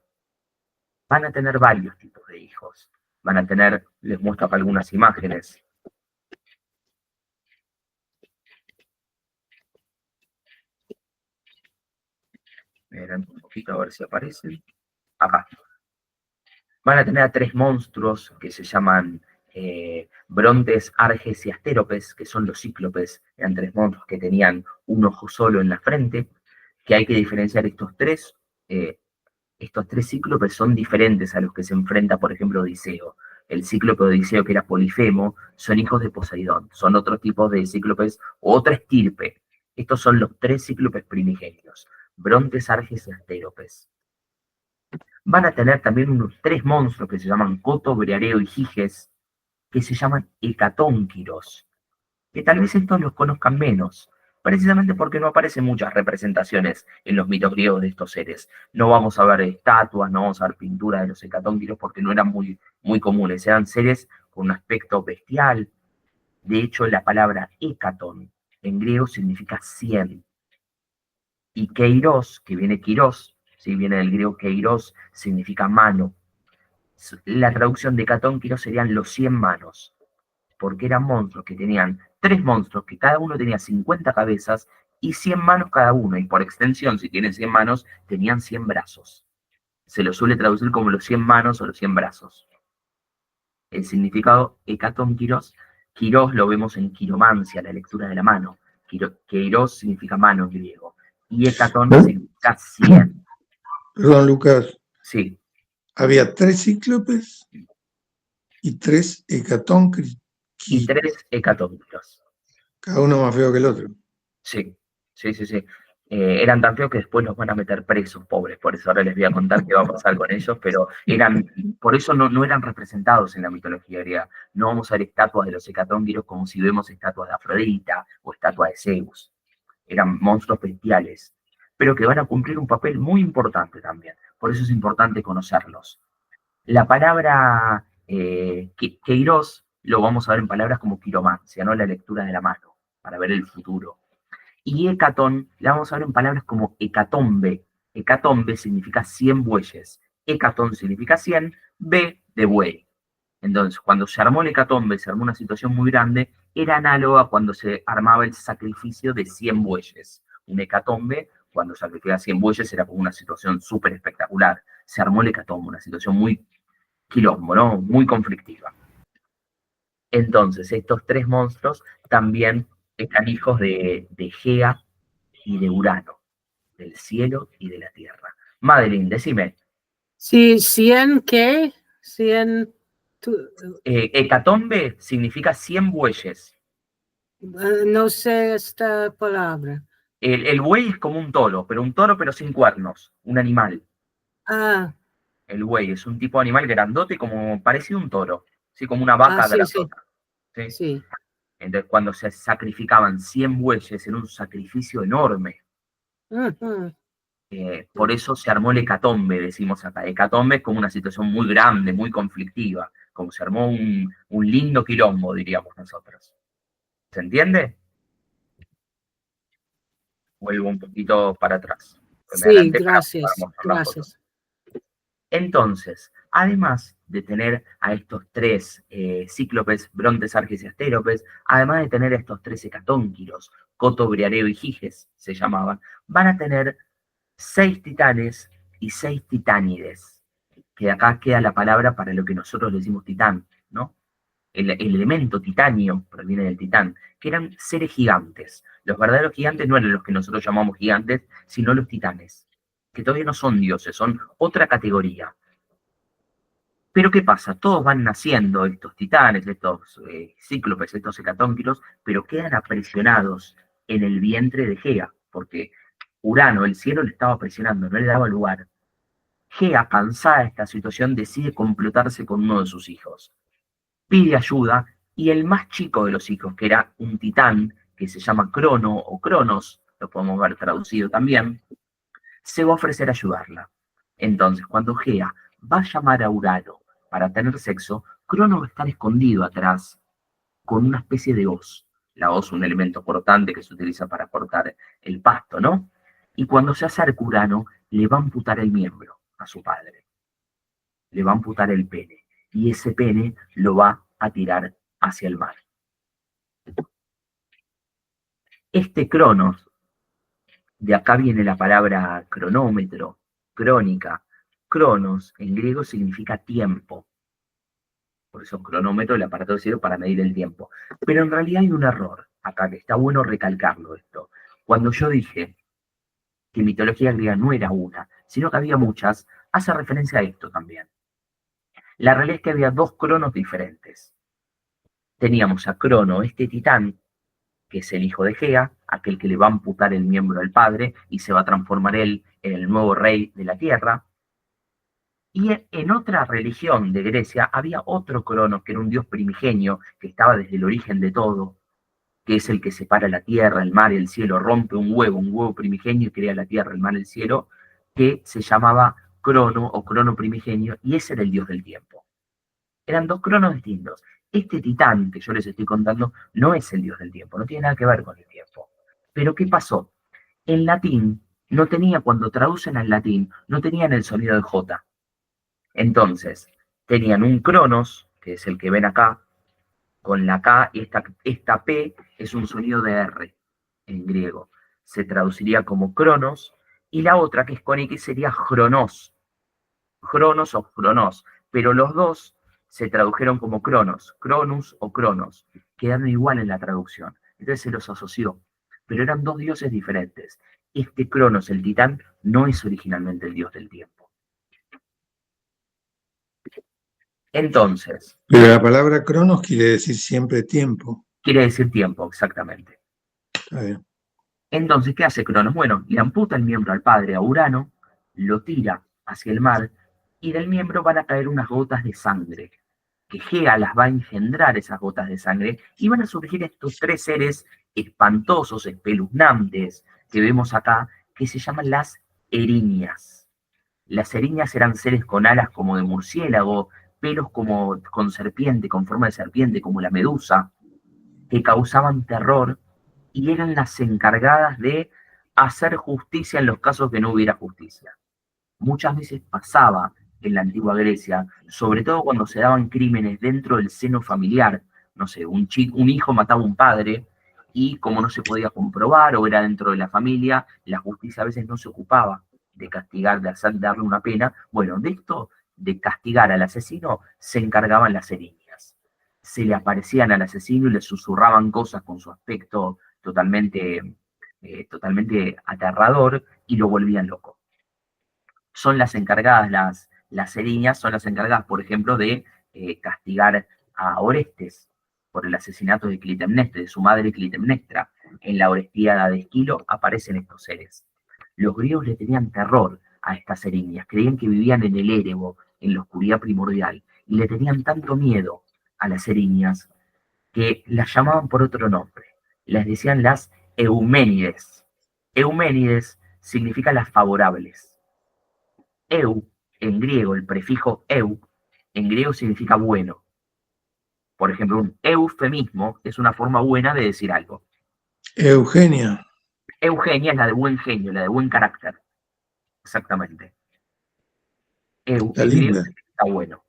Van a tener varios tipos de hijos. Van a tener, les muestro acá algunas imágenes. Miren un poquito a ver si aparecen. Acá. Van a tener a 3 monstruos que se llaman Brontes, Arges y Astéropes, que son los cíclopes. Eran 3 monstruos que tenían un ojo solo en la frente, que hay que diferenciar estos tres. Estos 3 cíclopes son diferentes a los que se enfrenta, por ejemplo, Odiseo. El cíclope de Odiseo, que era Polifemo, son hijos de Poseidón. Son otros tipos de cíclopes, o otra estirpe. Estos son los 3 cíclopes primigenios. Brontes, Arges y Astéropes. Van a tener también unos 3 monstruos que se llaman Coto, Briareo y Giges, que se llaman hecatónquiros, que tal vez estos los conozcan menos, precisamente porque no aparecen muchas representaciones en los mitos griegos de estos seres. No vamos a ver estatuas, no vamos a ver pinturas de los hecatónquiros porque no eran muy, muy comunes, eran seres con un aspecto bestial. De hecho, la palabra hécaton en griego significa 100. Y keiros, que viene kiros, ¿sí? Viene del griego keiros, significa mano. La traducción de hecatónquiros serían los 100 manos, porque eran monstruos que tenían 3 monstruos que cada uno tenía 50 cabezas y 100 manos cada uno, y por extensión, si tienen 100 manos, tenían 100 brazos. Se lo suele traducir como los 100 manos o los 100 brazos. El significado hecatónquiros, quiros lo vemos en quiromancia, la lectura de la mano. Keiros significa mano en griego, y hecatón significa 100. Perdón, Lucas. Sí. Había 3 cíclopes y 3 hecatónquiros. Y 3 hecatónquiros. Cada uno más feo que el otro. Sí. Eran tan feos que después los van a meter presos, pobres. Por eso ahora les voy a contar qué va a pasar con ellos, pero por eso no eran representados en la mitología griega. No vamos a ver estatuas de los hecatónquiros como si vemos estatuas de Afrodita o estatuas de Zeus. Eran monstruos bestiales, pero que van a cumplir un papel muy importante también. Por eso es importante conocerlos. La palabra keiros lo vamos a ver en palabras como quiromancia, ¿no? La lectura de la mano, para ver el futuro. Y hecatón la vamos a ver en palabras como hecatombe. Hecatombe significa 100 bueyes. Hecatón significa 100, B de buey. Entonces, cuando se armó el hecatombe, se armó una situación muy grande, era análogo a cuando se armaba el sacrificio de 100 bueyes. Un hecatombe, cuando sacrificaba 100 bueyes, era como una situación súper espectacular. Se armó el hecatombe, una situación muy quilombo, ¿no? Muy conflictiva. Entonces, estos tres monstruos también eran hijos de Gea y de Urano, del cielo y de la tierra. Madeline, decime. Sí, 100, ¿qué? 100. Hecatombe significa 100 bueyes. No sé esta palabra. El buey es como un toro pero sin cuernos, un animal. Ah, El buey es un tipo de animal grandote, como parecido a un toro, ¿sí? Como una vaca sí, sí, grandota. ¿Sí? sí. Entonces, cuando se sacrificaban 100 bueyes, era un sacrificio enorme. Ujú. Por eso se armó el hecatombe, decimos acá. Hecatombe es como una situación muy grande, muy conflictiva, como se armó un lindo quilombo, diríamos nosotros. ¿Se entiende? Vuelvo un poquito para atrás. Me Sí, adelanté para gracias, mostrar la foto. gracias. Entonces, además de tener a estos tres cíclopes, Brontes, Arges y Astéropes, además de tener a estos tres hecatónquiros, Coto, Briareo y Giges se llamaban, van a tener 6 titanes y 6 titánides, que acá queda la palabra para lo que nosotros le decimos titán, ¿no? El elemento titanio proviene del titán, que eran seres gigantes. Los verdaderos gigantes no eran los que nosotros llamamos gigantes, sino los titanes, que todavía no son dioses, son otra categoría. Pero ¿qué pasa? Todos van naciendo, estos titanes, estos cíclopes, estos hecatónquiros, pero quedan aprisionados en el vientre de Gea, porque Urano, el cielo, le estaba presionando, no le daba lugar. Gea, cansada de esta situación, decide complotarse con uno de sus hijos. Pide ayuda y el más chico de los hijos, que era un titán, que se llama Crono o Cronos, lo podemos ver traducido también, se va a ofrecer a ayudarla. Entonces, cuando Gea va a llamar a Urano para tener sexo, Crono va a estar escondido atrás con una especie de hoz. La hoz, un elemento cortante que se utiliza para cortar el pasto, ¿no? Y cuando se acerca Urano, le va a amputar el miembro a su padre. Le va a amputar el pene. Y ese pene lo va a tirar hacia el mar. Este Cronos, de acá viene la palabra cronómetro, crónica. Cronos en griego significa tiempo. Por eso cronómetro, el aparato del cielo para medir el tiempo. Pero en realidad hay un error acá, que está bueno recalcarlo esto. Cuando yo dije que mitología griega no era una, sino que había muchas, hace referencia a esto también. La realidad es que había dos Cronos diferentes. Teníamos a Crono, este titán, que es el hijo de Gea, aquel que le va a amputar el miembro al padre y se va a transformar él en el nuevo rey de la tierra. Y en otra religión de Grecia había otro Cronos, que era un dios primigenio, que estaba desde el origen de todo, que es el que separa la tierra, el mar y el cielo, rompe un huevo primigenio y crea la tierra, el mar y el cielo, que se llamaba Crono o Crono primigenio, y ese era el dios del tiempo. Eran dos Cronos distintos. Este titán que yo les estoy contando no es el dios del tiempo, no tiene nada que ver con el tiempo. Pero ¿qué pasó? En latín no tenía, cuando traducen al latín, no tenían el sonido de J. Entonces, tenían un Cronos, que es el que ven acá, con la K, y esta P es un sonido de R en griego. Se traduciría como Cronos, y la otra, que es con X, sería Chronos. Cronos o Cronos. Pero los dos se tradujeron como Cronos, Cronus o Cronos. Quedaron igual en la traducción. Entonces se los asoció. Pero eran dos dioses diferentes. Este Cronos, el titán, no es originalmente el dios del tiempo. Entonces, Pero la palabra cronos quiere decir siempre tiempo. quiere decir tiempo, exactamente. Está bien. Entonces, ¿qué hace Cronos? Bueno, le amputa el miembro al padre, a Urano, lo tira hacia el mar, y del miembro van a caer unas gotas de sangre, que Gea las va a engendrar esas gotas de sangre, y van a surgir estos tres seres espantosos, espeluznantes, que vemos acá, que se llaman las erinias. Las erinias eran seres con alas como de murciélago, pelos como con serpiente, con forma de serpiente, como la medusa, que causaban terror y eran las encargadas de hacer justicia en los casos que no hubiera justicia. Muchas veces pasaba en la antigua Grecia, sobre todo cuando se daban crímenes dentro del seno familiar, no sé, un hijo mataba a un padre y como no se podía comprobar o era dentro de la familia, la justicia a veces no se ocupaba de castigar, de darle una pena. Bueno, de esto, de castigar al asesino, se encargaban las erinias. Se le aparecían al asesino y le susurraban cosas con su aspecto totalmente aterrador y lo volvían loco. Son las encargadas, las erinias son las encargadas, por ejemplo, de castigar a Orestes por el asesinato de Clitemnestra, de su madre Clitemnestra. En la Orestiada de Esquilo aparecen estos seres. Los griegos le tenían terror a estas erinias, creían que vivían en el Erebo, en la oscuridad primordial, y le tenían tanto miedo a las erinias que las llamaban por otro nombre. Les decían las Euménides. Euménides significa las favorables. Eu, en griego, el prefijo eu, en griego significa bueno. Por ejemplo, un eufemismo es una forma buena de decir algo. Eugenia. Eugenia es la de buen genio, la de buen carácter. Exactamente. Eu, Está en griego, linda. significa bueno.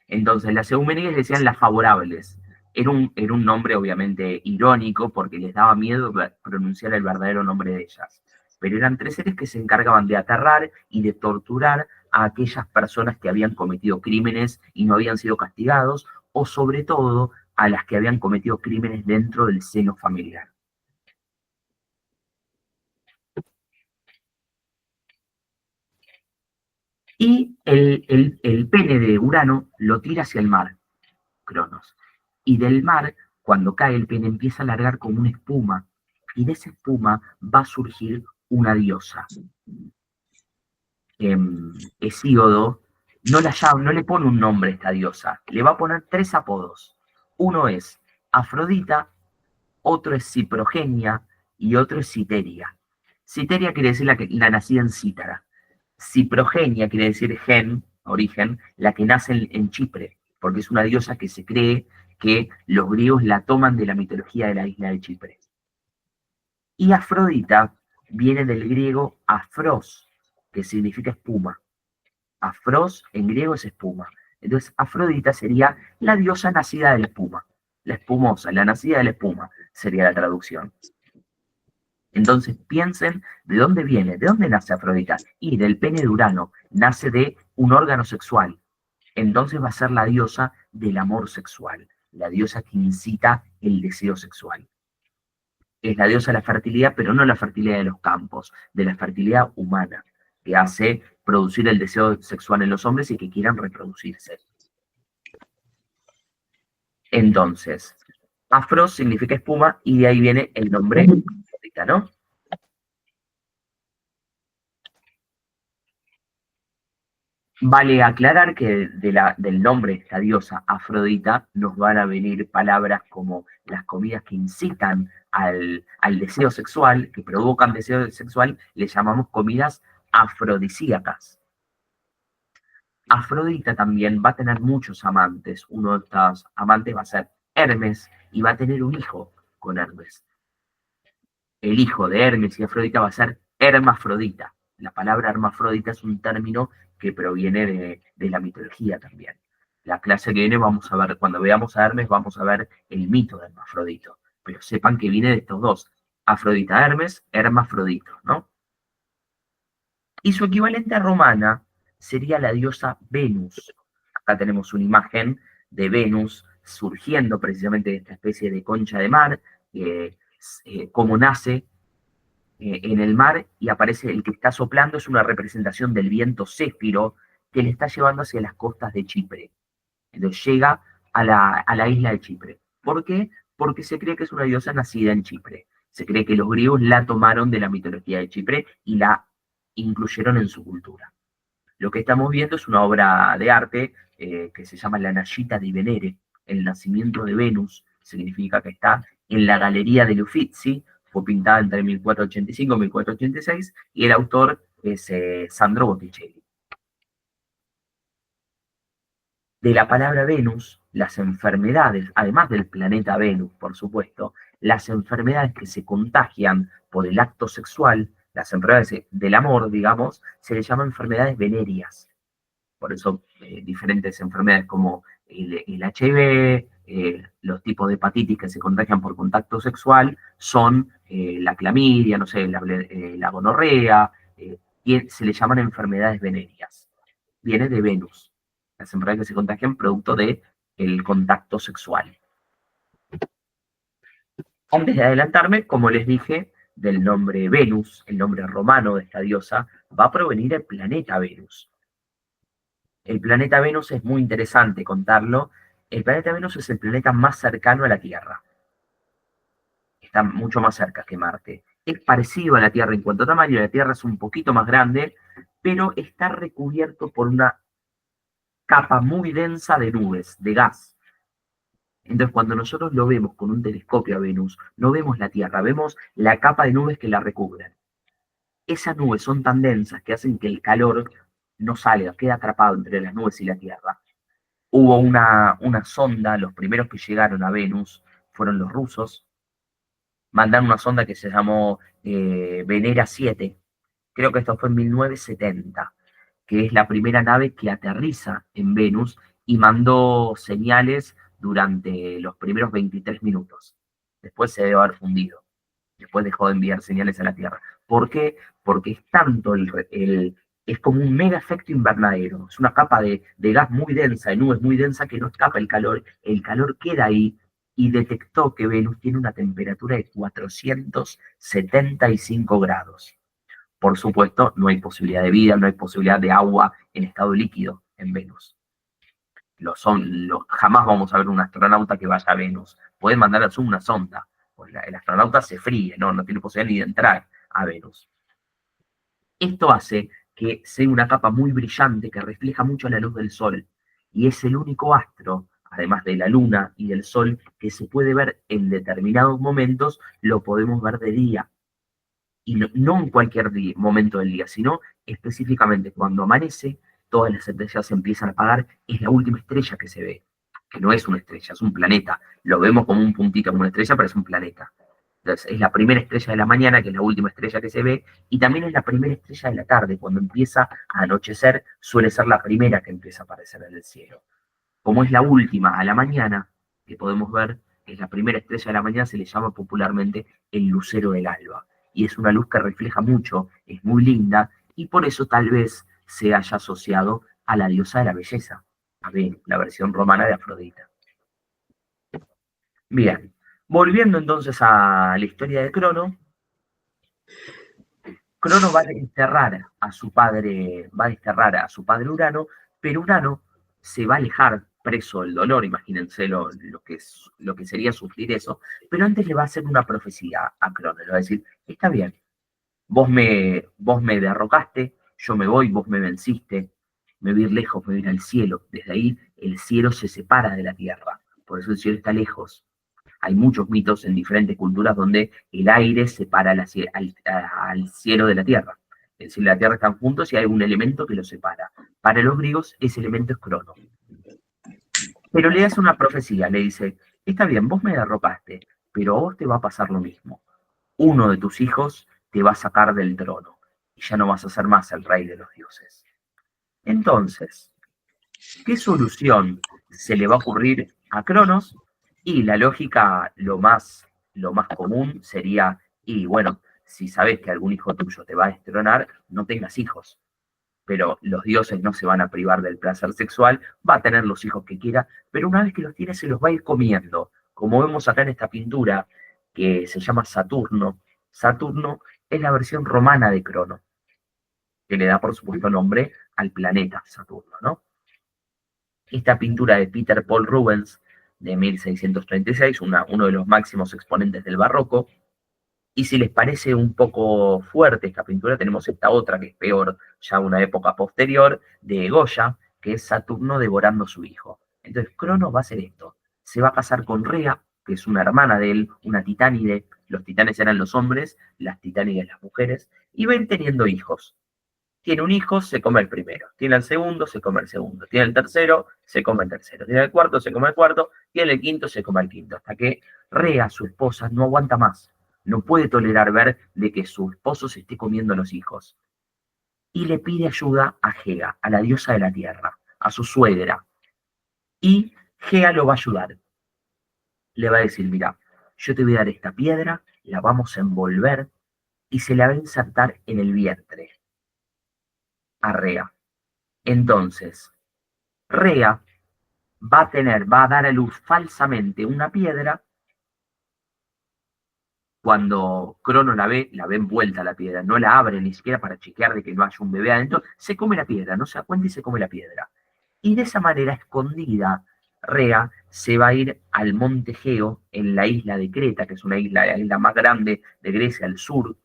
Entonces, las Euménides decían las favorables. Era un nombre obviamente irónico porque les daba miedo pronunciar el verdadero nombre de ellas. Pero eran 3 seres que se encargaban de aterrar y de torturar a aquellas personas que habían cometido crímenes y no habían sido castigados, o sobre todo a las que habían cometido crímenes dentro del seno familiar. Y el pene de Urano lo tira hacia el mar, Cronos. Y del mar, cuando cae el pene, empieza a largar como una espuma. Y de esa espuma va a surgir una diosa. Hesíodo no le pone un nombre a esta diosa, le va a poner 3 apodos. Uno es Afrodita, otro es Ciprogenia y otro es Citeria. Citeria quiere decir la nacida en Cítara. Ciprogenia quiere decir origen, la que nace en Chipre, porque es una diosa que se cree que los griegos la toman de la mitología de la isla de Chipre. Y Afrodita viene del griego afros, que significa espuma. Afros en griego es espuma. Entonces Afrodita sería la diosa nacida de la espuma. La espumosa, la nacida de la espuma sería la traducción. Entonces piensen de dónde viene, de dónde nace Afrodita. Y del pene de Urano, nace de un órgano sexual. Entonces va a ser la diosa del amor sexual, la diosa que incita el deseo sexual. Es la diosa de la fertilidad, pero no la fertilidad de los campos, de la fertilidad humana, que hace producir el deseo sexual en los hombres y que quieran reproducirse. Entonces, afro significa espuma y de ahí viene el nombre Afrodita, ¿no? Vale aclarar que del nombre de esta diosa Afrodita nos van a venir palabras como las comidas que incitan al deseo sexual, que provocan deseo sexual, le llamamos comidas afrodisíacas. Afrodita también va a tener muchos amantes. Uno de estos amantes va a ser Hermes y va a tener un hijo con Hermes. El hijo de Hermes y Afrodita va a ser hermafrodita. La palabra hermafrodita es un término que proviene de la mitología también. La clase que viene vamos a ver, cuando veamos a Hermes, vamos a ver el mito de Hermafrodito. Pero sepan que viene de estos dos. Afrodita Hermes, Hermafrodito, ¿no? Y su equivalente romana sería la diosa Venus. Acá tenemos una imagen de Venus surgiendo precisamente de esta especie de concha de mar, como nace en el mar y aparece el que está soplando, es una representación del viento Céfiro que le está llevando hacia las costas de Chipre. Entonces llega a la isla de Chipre. ¿Por qué? Porque se cree que es una diosa nacida en Chipre. Se cree que los griegos la tomaron de la mitología de Chipre y la incluyeron en su cultura. Lo que estamos viendo es una obra de arte que se llama La Nascita di Venere, el nacimiento de Venus, significa que está en la Galería de Uffizi, fue pintada entre 1485 y 1486, y el autor es Sandro Botticelli. De la palabra Venus, las enfermedades, además del planeta Venus, por supuesto, las enfermedades que se contagian por el acto sexual, las enfermedades del amor, digamos, se les llaman enfermedades venéreas. Por eso diferentes enfermedades como el HIV, los tipos de hepatitis que se contagian por contacto sexual son la clamidia, no sé, la gonorrea, y se le llaman enfermedades venéreas. Viene de Venus, las enfermedades que se contagian producto del contacto sexual. Antes de adelantarme, como les dije, del nombre Venus, el nombre romano de esta diosa, va a provenir del planeta Venus. El planeta Venus es muy interesante contarlo. El planeta Venus es el planeta más cercano a la Tierra. Está mucho más cerca que Marte. Es parecido a la Tierra en cuanto a tamaño, la Tierra es un poquito más grande, pero está recubierto por una capa muy densa de nubes, de gas. Entonces, cuando nosotros lo vemos con un telescopio a Venus, no vemos la Tierra, vemos la capa de nubes que la recubren. Esas nubes son tan densas que hacen que el calor no salga, queda atrapado entre las nubes y la Tierra. Hubo una sonda, los primeros que llegaron a Venus fueron los rusos, mandaron una sonda que se llamó Venera 7, creo que esto fue en 1970, que es la primera nave que aterriza en Venus y mandó señales durante los primeros 23 minutos. Después se debe haber fundido. Después dejó de enviar señales a la Tierra. ¿Por qué? Porque es tanto es como un mega efecto invernadero. Es una capa de gas muy densa, de nubes muy densa que no escapa el calor queda ahí y detectó que Venus tiene una temperatura de 475 grados. Por supuesto, no hay posibilidad de vida, no hay posibilidad de agua en estado líquido en Venus. Jamás vamos a ver un astronauta que vaya a Venus. Pueden mandar a una sonda. Pues el astronauta se fríe, no tiene posibilidad ni de entrar a Venus. Esto hace que sea una capa muy brillante que refleja mucho la luz del Sol. Y es el único astro, además de la Luna y del Sol, que se puede ver en determinados momentos, lo podemos ver de día. Y no en cualquier momento del día, sino específicamente cuando amanece, todas las estrellas se empiezan a apagar, es la última estrella que se ve, que no es una estrella, es un planeta. Lo vemos como un puntito, como una estrella, pero es un planeta. Entonces, es la primera estrella de la mañana, que es la última estrella que se ve, y también es la primera estrella de la tarde. Cuando empieza a anochecer, suele ser la primera que empieza a aparecer en el cielo. Como es la última a la mañana, que podemos ver, que es la primera estrella de la mañana, se le llama popularmente el lucero del alba. Y es una luz que refleja mucho, es muy linda, y por eso tal vez se haya asociado a la diosa de la belleza, a Venus, la versión romana de Afrodita. Bien, volviendo entonces a la historia de Crono, Crono va a desterrar a su padre Urano, pero Urano se va a alejar preso del dolor, imagínense lo que sería sufrir eso, pero antes le va a hacer una profecía a Crono, le va a decir, está bien, vos me derrocaste, yo me voy, vos me venciste, me voy a ir lejos, me voy a ir al cielo, desde ahí el cielo se separa de la tierra, por eso el cielo está lejos. Hay muchos mitos en diferentes culturas donde el aire separa al cielo de la tierra. El cielo y la tierra están juntos y hay un elemento que los separa. Para los griegos ese elemento es Crono. Pero le hace una profecía, le dice, está bien, vos me derrocaste, pero a vos te va a pasar lo mismo. Uno de tus hijos te va a sacar del trono y ya no vas a ser más el rey de los dioses. Entonces, ¿qué solución se le va a ocurrir a Cronos? Y la lógica, lo más común sería, y bueno, si sabes que algún hijo tuyo te va a destronar, no tengas hijos. Pero los dioses no se van a privar del placer sexual, va a tener los hijos que quiera, pero una vez que los tiene se los va a ir comiendo. Como vemos acá en esta pintura, que se llama Saturno. Saturno es la versión romana de Crono, que le da por supuesto nombre al planeta Saturno, ¿no? Esta pintura de Peter Paul Rubens, de 1636, uno de los máximos exponentes del barroco. Y si les parece un poco fuerte esta pintura, tenemos esta otra que es peor, ya una época posterior, de Goya, que es Saturno devorando a su hijo. Entonces Cronos va a hacer esto. Se va a casar con Rea, que es una hermana de él, una titánide. Los titanes eran los hombres, las titánides las mujeres, y va a ir teniendo hijos. Tiene un hijo, se come el primero. Tiene el segundo, se come el segundo. Tiene el tercero, se come el tercero. Tiene el cuarto, se come el cuarto. Tiene el quinto, se come el quinto. Hasta que Rea, su esposa, no aguanta más. No puede tolerar ver de que su esposo se esté comiendo a los hijos. y le pide ayuda a Gea, a la diosa de la tierra, a su suegra. Y Gea lo va a ayudar. Le va a decir, mira, yo te voy a dar esta piedra, la vamos a envolver y se la va a insertar en el vientre a Rea. Entonces, Rea va a dar a luz falsamente una piedra. Cuando Crono la ve envuelta la piedra, no la abre ni siquiera para chequear de que no haya un bebé adentro, se come la piedra, no se da cuenta y se come la piedra. Y de esa manera escondida, Rea se va a ir al monte Egeo, en la isla de Creta, que es una isla, la isla más grande de Grecia, al sur,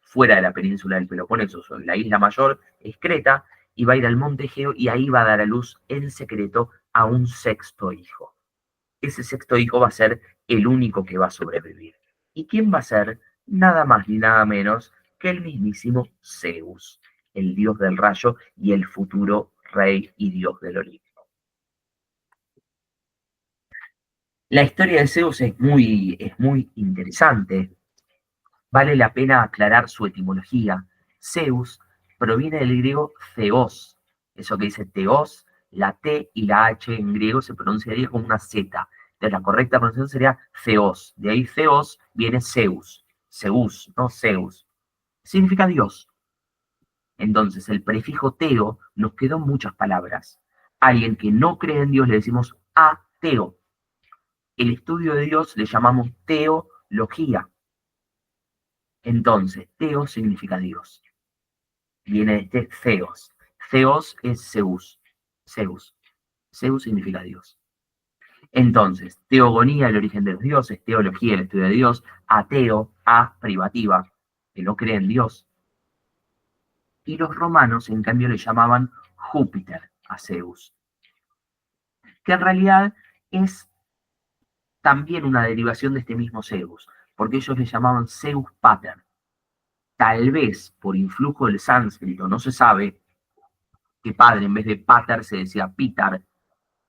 fuera de la península del Peloponeso, la isla mayor es Creta, y va a ir al monte Egeo y ahí va a dar a luz en secreto a un sexto hijo. Ese sexto hijo va a ser el único que va a sobrevivir. ¿Y quién va a ser? Nada más ni nada menos que el mismísimo Zeus, el dios del rayo y el futuro rey y dios del Olimpo. La historia de Zeus es muy interesante. Vale la pena aclarar su etimología. Zeus proviene del griego theos. Eso que dice theos, la T y la H en griego se pronunciaría como una Z. Entonces la correcta pronunciación sería theos. De ahí theos viene Zeus. Zeus, no Zeus. Significa Dios. Entonces el prefijo teo nos quedó en muchas palabras. A alguien que no cree en Dios le decimos ateo. El estudio de Dios le llamamos teología. Entonces, teo significa Dios. Viene de este theos. Theos es Zeus. Zeus. Zeus significa Dios. Entonces, teogonía, el origen de los dioses, teología, el estudio de Dios, ateo, a privativa, que no cree en Dios. Y los romanos, en cambio, le llamaban Júpiter a Zeus, que en realidad es también una derivación de este mismo Zeus, porque ellos le llamaban Zeus Pater. Tal vez por influjo del sánscrito, no se sabe que padre en vez de pater se decía pitar,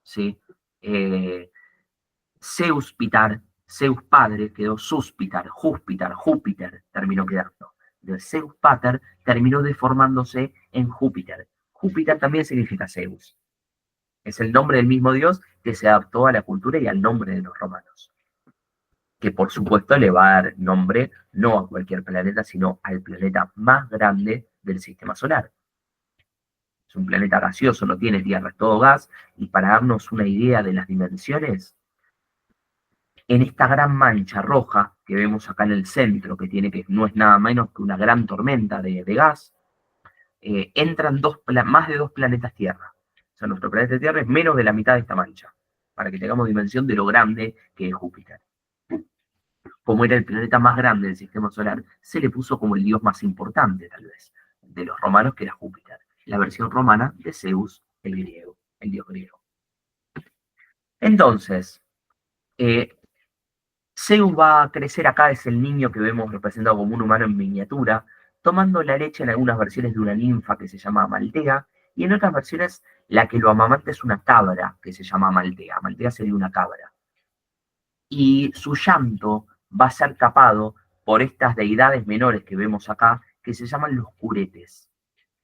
¿sí? Zeus pitar, Zeus padre quedó suspitar, Júpiter terminó quedando. De Zeus pater terminó deformándose en Júpiter. Júpiter también significa Zeus. Es el nombre del mismo dios que se adaptó a la cultura y al nombre de los romanos. Que por supuesto le va a dar nombre no a cualquier planeta, sino al planeta más grande del sistema solar. Es un planeta gaseoso, no tiene tierra, es todo gas, y para darnos una idea de las dimensiones, en esta gran mancha roja que vemos acá en el centro, que no es nada menos que una gran tormenta de gas, entran más de 2 planetas Tierra. O sea, nuestro planeta Tierra es menos de la mitad de esta mancha, para que tengamos dimensión de lo grande que es Júpiter. Como era el planeta más grande del sistema solar, se le puso como el dios más importante, tal vez, de los romanos, que era Júpiter. La versión romana de Zeus, el dios griego. Entonces, Zeus va a crecer acá, es el niño que vemos representado como un humano en miniatura, tomando la leche en algunas versiones de una ninfa que se llama Amaltea, y en otras versiones la que lo amamanta es una cabra que se llama Amaltea. Amaltea sería una cabra. Y su llanto va a ser tapado por estas deidades menores que vemos acá, que se llaman los curetes.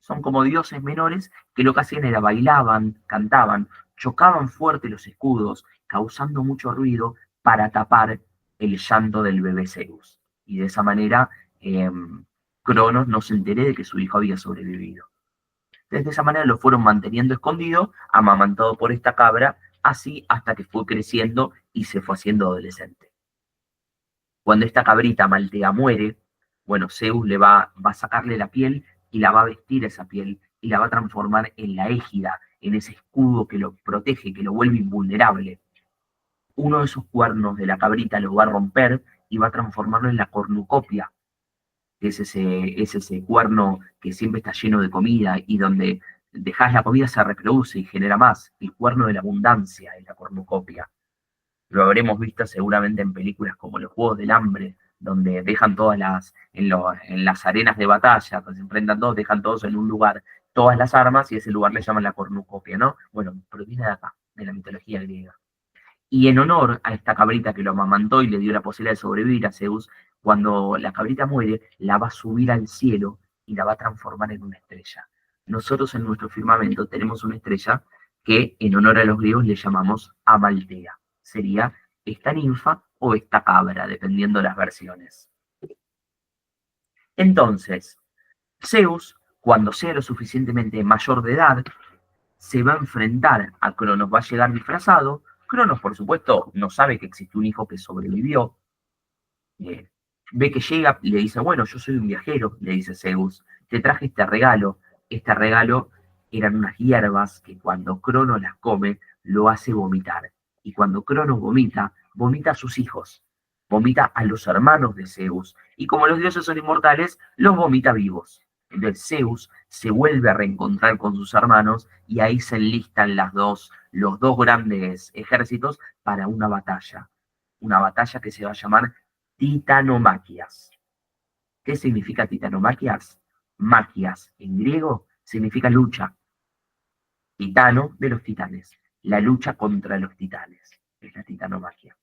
Son como dioses menores que lo que hacían era bailaban, cantaban, chocaban fuerte los escudos, causando mucho ruido para tapar el llanto del bebé Zeus. Y de esa manera Cronos no se enteré de que su hijo había sobrevivido. Entonces de esa manera lo fueron manteniendo escondido, amamantado por esta cabra, así hasta que fue creciendo y se fue haciendo adolescente. Cuando esta cabrita Amaltea muere, bueno, Zeus va a sacarle la piel y la va a vestir esa piel y la va a transformar en la égida, en ese escudo que lo protege, que lo vuelve invulnerable. Uno de esos cuernos de la cabrita lo va a romper y va a transformarlo en la cornucopia, que es ese cuerno que siempre está lleno de comida y donde dejas la comida se reproduce y genera más. El cuerno de la abundancia es la cornucopia. Lo habremos visto seguramente en películas como Los Juegos del Hambre, donde dejan en las arenas de batalla, donde se enfrentan todos, dejan todos en un lugar todas las armas y ese lugar le llaman la cornucopia, ¿no? Bueno, proviene de acá, de la mitología griega. Y en honor a esta cabrita que lo amamantó y le dio la posibilidad de sobrevivir a Zeus, cuando la cabrita muere, la va a subir al cielo y la va a transformar en una estrella. Nosotros en nuestro firmamento tenemos una estrella que en honor a los griegos le llamamos Amaltea. Sería esta ninfa o esta cabra, dependiendo de las versiones. Entonces, Zeus, cuando sea lo suficientemente mayor de edad, se va a enfrentar a Cronos, va a llegar disfrazado. Cronos, por supuesto, no sabe que existe un hijo que sobrevivió. Ve que llega y le dice, bueno, yo soy un viajero, le dice Zeus, te traje este regalo. Este regalo eran unas hierbas que cuando Cronos las come, lo hace vomitar. Y cuando Cronos vomita, vomita a sus hijos, vomita a los hermanos de Zeus. Y como los dioses son inmortales, los vomita vivos. Entonces Zeus se vuelve a reencontrar con sus hermanos y ahí se enlistan los dos grandes ejércitos para una batalla que se va a llamar Titanomaquias. ¿Qué significa Titanomaquias? Maquias en griego significa lucha. Titano de los titanes, la lucha contra los titanes, es la titanomaquia.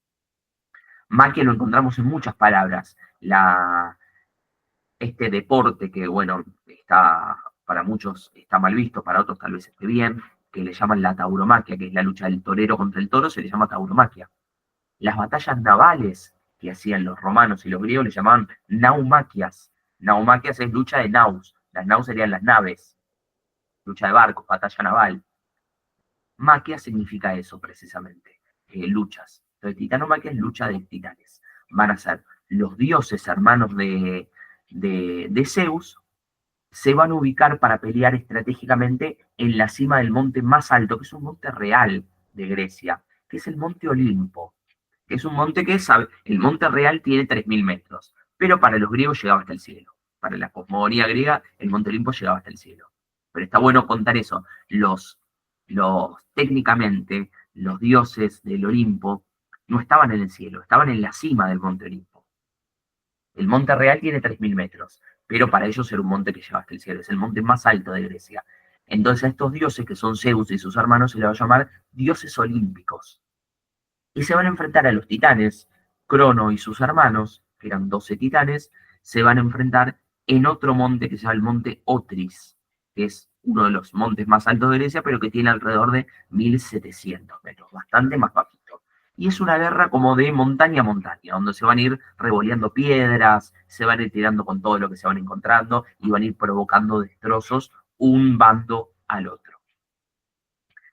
Maquia lo encontramos en muchas palabras. Este deporte que, bueno, para muchos está mal visto, para otros tal vez esté bien, que le llaman la tauromaquia, que es la lucha del torero contra el toro, se le llama tauromaquia. Las batallas navales que hacían los romanos y los griegos le llamaban naumaquias. Naumaquias es lucha de naus. Las naus serían las naves. Lucha de barcos, batalla naval. Maquia significa eso precisamente, luchas. Entonces, titanomaquia es lucha de titanes. Van a ser los dioses hermanos de Zeus, se van a ubicar para pelear estratégicamente en la cima del monte más alto, que es un monte real de Grecia, que es el monte Olimpo, que es un monte que, el monte real tiene 3.000 metros, pero para los griegos llegaba hasta el cielo. Para la cosmogonía griega, el monte Olimpo llegaba hasta el cielo. Pero está bueno contar eso. Técnicamente, los dioses del Olimpo no estaban en el cielo, estaban en la cima del monte Olimpo. El monte real tiene 3.000 metros, pero para ellos era un monte que lleva hasta el cielo, es el monte más alto de Grecia. Entonces a estos dioses, que son Zeus y sus hermanos, se les va a llamar dioses olímpicos. Y se van a enfrentar a los titanes. Crono y sus hermanos, que eran 12 titanes, se van a enfrentar en otro monte que se llama el monte Otris, que es uno de los montes más altos de Grecia, pero que tiene alrededor de 1.700 metros, bastante más bajito. Y es una guerra como de montaña a montaña, donde se van a ir revoleando piedras, se van a ir tirando con todo lo que se van encontrando y van a ir provocando destrozos un bando al otro.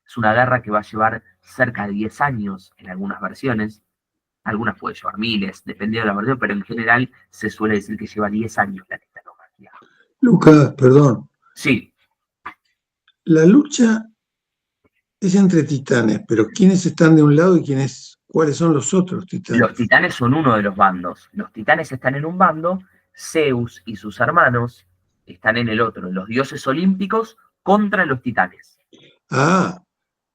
Es una guerra que va a llevar cerca de 10 años en algunas versiones. Algunas puede llevar miles, dependiendo de la versión, pero en general se suele decir que lleva 10 años la titanomaquia. Lucas, perdón. Sí. La lucha es entre titanes, pero ¿quiénes están de un lado y cuáles son los otros titanes? Los titanes son uno de los bandos. Los titanes están en un bando, Zeus y sus hermanos están en el otro, los dioses olímpicos contra los titanes. Ah,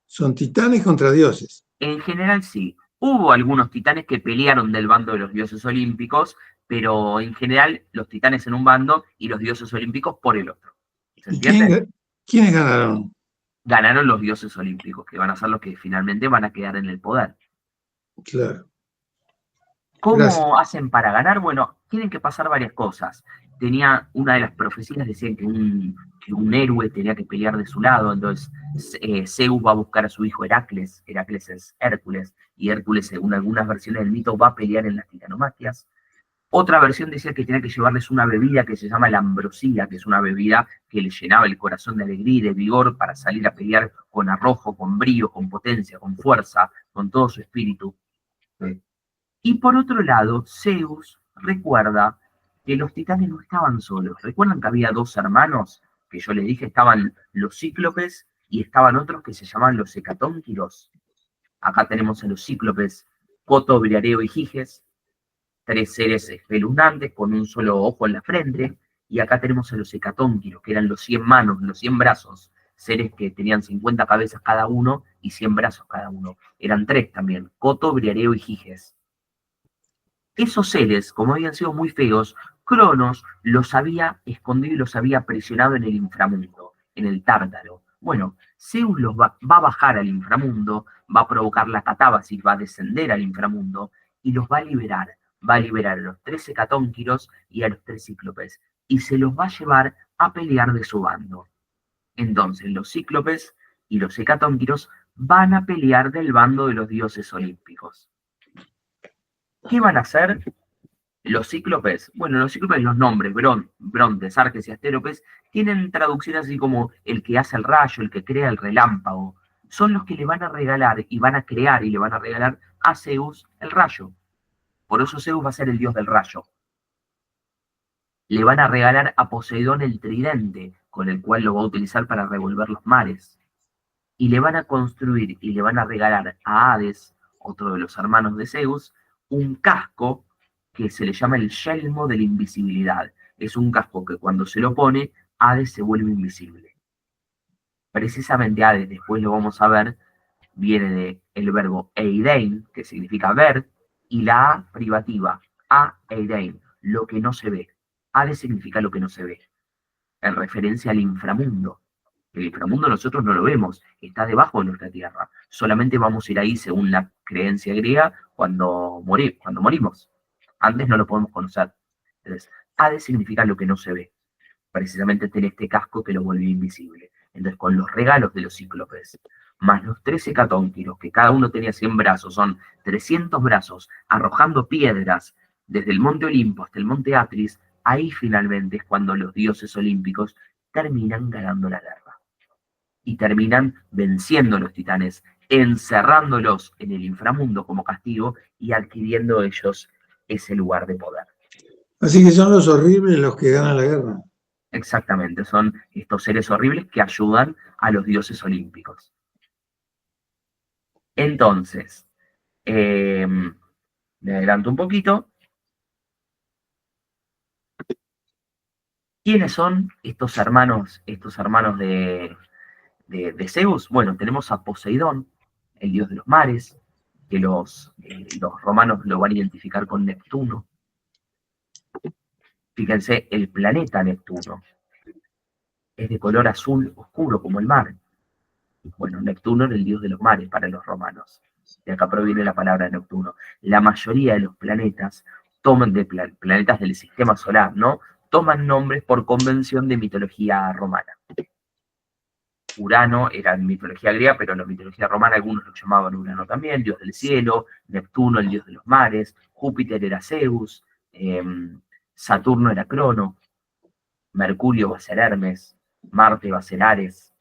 son titanes contra dioses. En general sí. Hubo algunos titanes que pelearon del bando de los dioses olímpicos, pero en general los titanes en un bando y los dioses olímpicos por el otro. ¿Se entiende? ¿Quiénes ganaron? Ganaron los dioses olímpicos, que van a ser los que finalmente van a quedar en el poder. Claro. ¿Cómo Gracias. hacen para ganar? Bueno, tienen que pasar varias cosas. Una de las profecías decían que un héroe tenía que pelear de su lado, entonces Zeus va a buscar a su hijo Heracles. Heracles es Hércules, y Hércules, según algunas versiones del mito, va a pelear en las titanomaquias. Otra versión decía que tenía que llevarles una bebida que se llama la ambrosía, que es una bebida que le llenaba el corazón de alegría y de vigor para salir a pelear con arrojo, con brío, con potencia, con fuerza, con todo su espíritu. Y por otro lado, Zeus recuerda que los titanes no estaban solos. ¿Recuerdan que había dos hermanos? Que yo les dije, estaban los cíclopes y estaban otros que se llamaban los hecatónquiros. Acá tenemos a los cíclopes, Coto, Briareo y Giges, 3 seres espeluznantes con un solo ojo en la frente. Y acá tenemos a los hecatónquiros, que eran los 100 manos, los 100 brazos, seres que tenían 50 cabezas cada uno y 100 brazos cada uno. Eran 3 también, Coto, Briareo y Giges. Esos seres, como habían sido muy feos, Cronos los había escondido y los había aprisionado en el inframundo, en el Tártaro. Bueno, Zeus va a bajar al inframundo, va a provocar la catábasis, va a descender al inframundo y los va a liberar. Va a liberar a los 3 hecatónquiros y a los 3 cíclopes. Y se los va a llevar a pelear de su bando. Entonces los cíclopes y los hecatónquiros van a pelear del bando de los dioses olímpicos. ¿Qué van a hacer los cíclopes? Bueno, los cíclopes, los nombres, Brontes, Arges y Astéropes, tienen traducciones así como el que hace el rayo, el que crea el relámpago. Son los que le van a regalar y van a crear y le van a regalar a Zeus el rayo. Por eso Zeus va a ser el dios del rayo. Le van a regalar a Poseidón el tridente, con el cual lo va a utilizar para revolver los mares. Y le van a construir y le van a regalar a Hades, otro de los hermanos de Zeus, un casco que se le llama el yelmo de la invisibilidad. Es un casco que cuando se lo pone, Hades se vuelve invisible. Precisamente Hades, después lo vamos a ver, viene del verbo eidein, que significa ver, y la A privativa, eidein, lo que no se ve. Hades significa lo que no se ve, en referencia al inframundo. El inframundo nosotros no lo vemos, está debajo de nuestra tierra. Solamente vamos a ir ahí, según la creencia griega, cuando morimos. Antes no lo podemos conocer. Entonces, Hades significa lo que no se ve. Precisamente tiene este casco que lo vuelve invisible. Entonces, con los regalos de los cíclopes, más los 13 hecatónquiros, que cada uno tenía 100 brazos, son 300 brazos, arrojando piedras desde el monte Olimpo hasta el monte Atris, ahí finalmente es cuando los dioses olímpicos terminan ganando la guerra. Y terminan venciendo a los titanes, encerrándolos en el inframundo como castigo y adquiriendo ellos ese lugar de poder. Así que son los horribles los que ganan la guerra. Exactamente, son estos seres horribles que ayudan a los dioses olímpicos. Entonces, me adelanto un poquito. ¿Quiénes son estos hermanos de Zeus? Bueno, tenemos a Poseidón, el dios de los mares, que los romanos lo van a identificar con Neptuno. Fíjense, el planeta Neptuno es de color azul oscuro como el mar. Bueno, Neptuno era el dios de los mares para los romanos. De acá proviene la palabra Neptuno. La mayoría de los planetas toman de planetas del sistema solar, ¿no? Toman nombres por convención de mitología romana. Urano era en mitología griega, pero en la mitología romana algunos lo llamaban Urano también, dios del cielo, Neptuno, el dios de los mares, Júpiter era Zeus, Saturno era Crono, Mercurio va a ser Hermes, Marte va a ser Ares,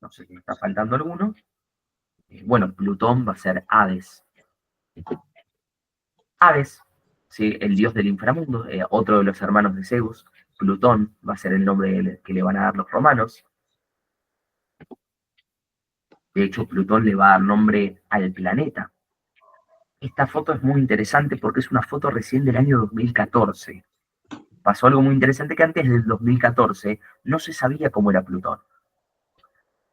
no sé si me está faltando alguno. Bueno, Plutón va a ser Hades. Hades, ¿sí? El dios del inframundo, otro de los hermanos de Zeus. Plutón va a ser el nombre que le van a dar los romanos. De hecho, Plutón le va a dar nombre al planeta. Esta foto es muy interesante porque es una foto recién del año 2014. Pasó algo muy interesante que antes del 2014 no se sabía cómo era Plutón.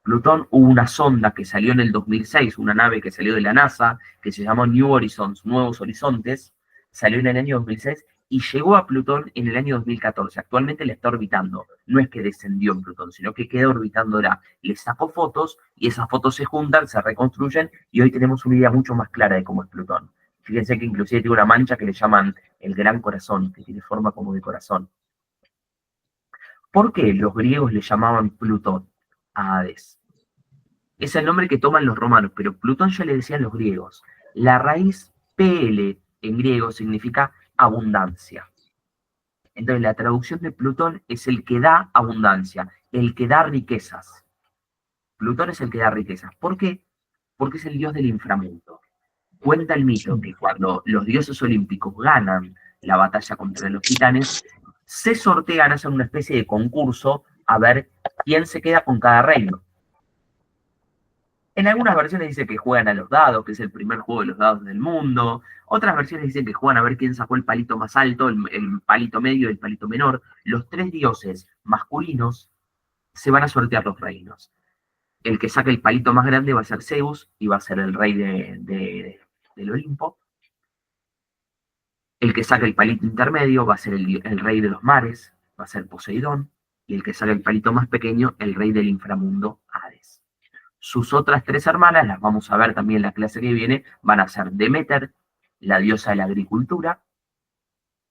Plutón, hubo una sonda que salió en el 2006, una nave que salió de la NASA, que se llamó New Horizons, Nuevos Horizontes, salió en el año 2006 y llegó a Plutón en el año 2014. Actualmente la está orbitando. No es que descendió en Plutón, sino que queda orbitándola. Le sacó fotos y esas fotos se juntan, se reconstruyen y hoy tenemos una idea mucho más clara de cómo es Plutón. Fíjense que inclusive tiene una mancha que le llaman el Gran Corazón, que tiene forma como de corazón. ¿Por qué los griegos le llamaban Plutón a Hades? Es el nombre que toman los romanos, pero Plutón ya le decían los griegos. La raíz PL en griego significa abundancia. Entonces la traducción de Plutón es el que da abundancia, el que da riquezas. Plutón es el que da riquezas. ¿Por qué? Porque es el dios del inframundo. Cuenta el mito que cuando los dioses olímpicos ganan la batalla contra los titanes, se sortean, hacen una especie de concurso a ver quién se queda con cada reino. En algunas versiones dice que juegan a los dados, que es el primer juego de los dados del mundo. Otras versiones dicen que juegan a ver quién sacó el palito más alto, el palito medio y el palito menor. Los tres dioses masculinos se van a sortear los reinos. El que saque el palito más grande va a ser Zeus y va a ser el rey del Olimpo. El que saque el palito intermedio va a ser el rey de los mares, va a ser Poseidón. Y el que saque el palito más pequeño, el rey del inframundo, Hades. Sus otras tres hermanas, las vamos a ver también en la clase que viene, van a ser Demeter, la diosa de la agricultura,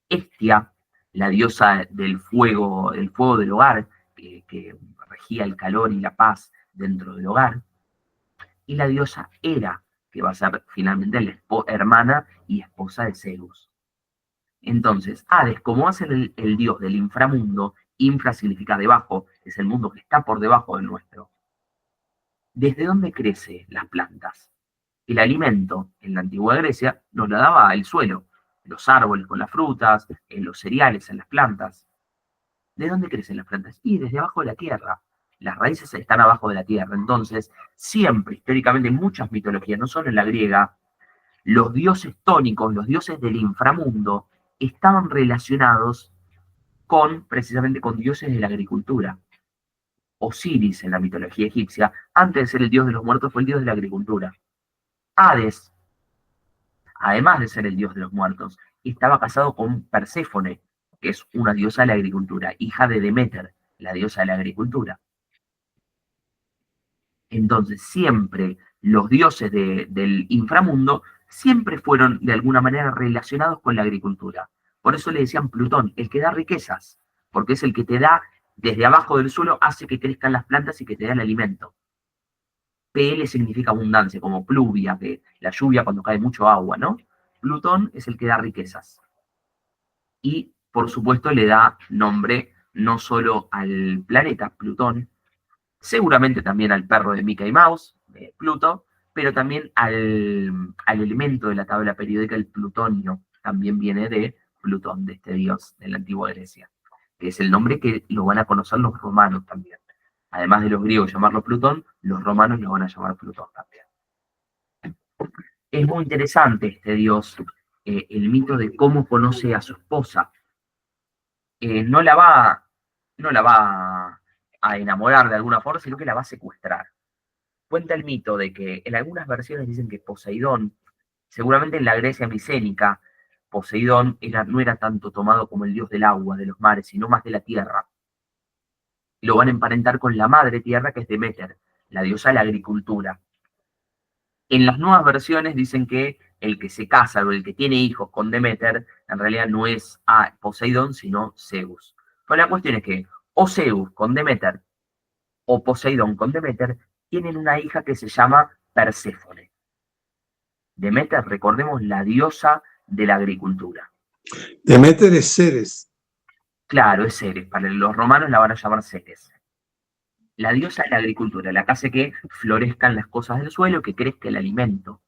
Hestia, la diosa del fuego del hogar, que regía el calor y la paz dentro del hogar, y la diosa Hera, que va a ser finalmente la hermana y esposa de Zeus. Entonces, Hades, como va a ser el dios del inframundo, infra significa debajo, es el mundo que está por debajo del nuestro. ¿Desde dónde crecen las plantas? El alimento en la antigua Grecia nos lo daba el suelo, los árboles con las frutas, los cereales en las plantas. ¿De dónde crecen las plantas? Y desde abajo de la tierra. Las raíces están abajo de la tierra. Entonces, siempre, históricamente, en muchas mitologías, no solo en la griega, los dioses tónicos, los dioses del inframundo, estaban relacionados precisamente con dioses de la agricultura. Osiris, en la mitología egipcia, antes de ser el dios de los muertos, fue el dios de la agricultura. Hades, además de ser el dios de los muertos, estaba casado con Perséfone, que es una diosa de la agricultura, hija de Deméter, la diosa de la agricultura. Entonces, siempre los dioses del inframundo siempre fueron de alguna manera relacionados con la agricultura. Por eso le decían Plutón, el que da riquezas, porque es el que te da desde abajo del suelo, hace que crezcan las plantas y que te da el alimento. PL significa abundancia, como pluvia, que la lluvia cuando cae mucho agua, ¿no? Plutón es el que da riquezas. Y, por supuesto, le da nombre no solo al planeta Plutón, seguramente también al perro de Mickey Mouse, Pluto, pero también al elemento de la tabla periódica, el plutonio, también viene de Plutón, de este dios de la antigua Grecia, que es el nombre que lo van a conocer los romanos también. Además de los griegos llamarlo Plutón, los romanos lo van a llamar Plutón también. Es muy interesante este dios, el mito de cómo conoce a su esposa. No la va a enamorar de alguna forma, sino que la va a secuestrar. Cuenta el mito de que en algunas versiones dicen que Poseidón, seguramente en la Grecia micénica, Poseidón no era tanto tomado como el dios del agua, de los mares, sino más de la tierra. Lo van a emparentar con la madre tierra, que es Deméter, la diosa de la agricultura. En las nuevas versiones dicen que el que se casa o el que tiene hijos con Deméter, en realidad no es Poseidón, sino Zeus. Pero la cuestión es que o Zeus con Deméter o Poseidón con Deméter tienen una hija que se llama Perséfone. Deméter, recordemos, la diosa de la agricultura. Deméter es Ceres. Claro, es Ceres. Para los romanos la van a llamar Ceres. La diosa de la agricultura, la que hace que florezcan las cosas del suelo, que crezca el alimento.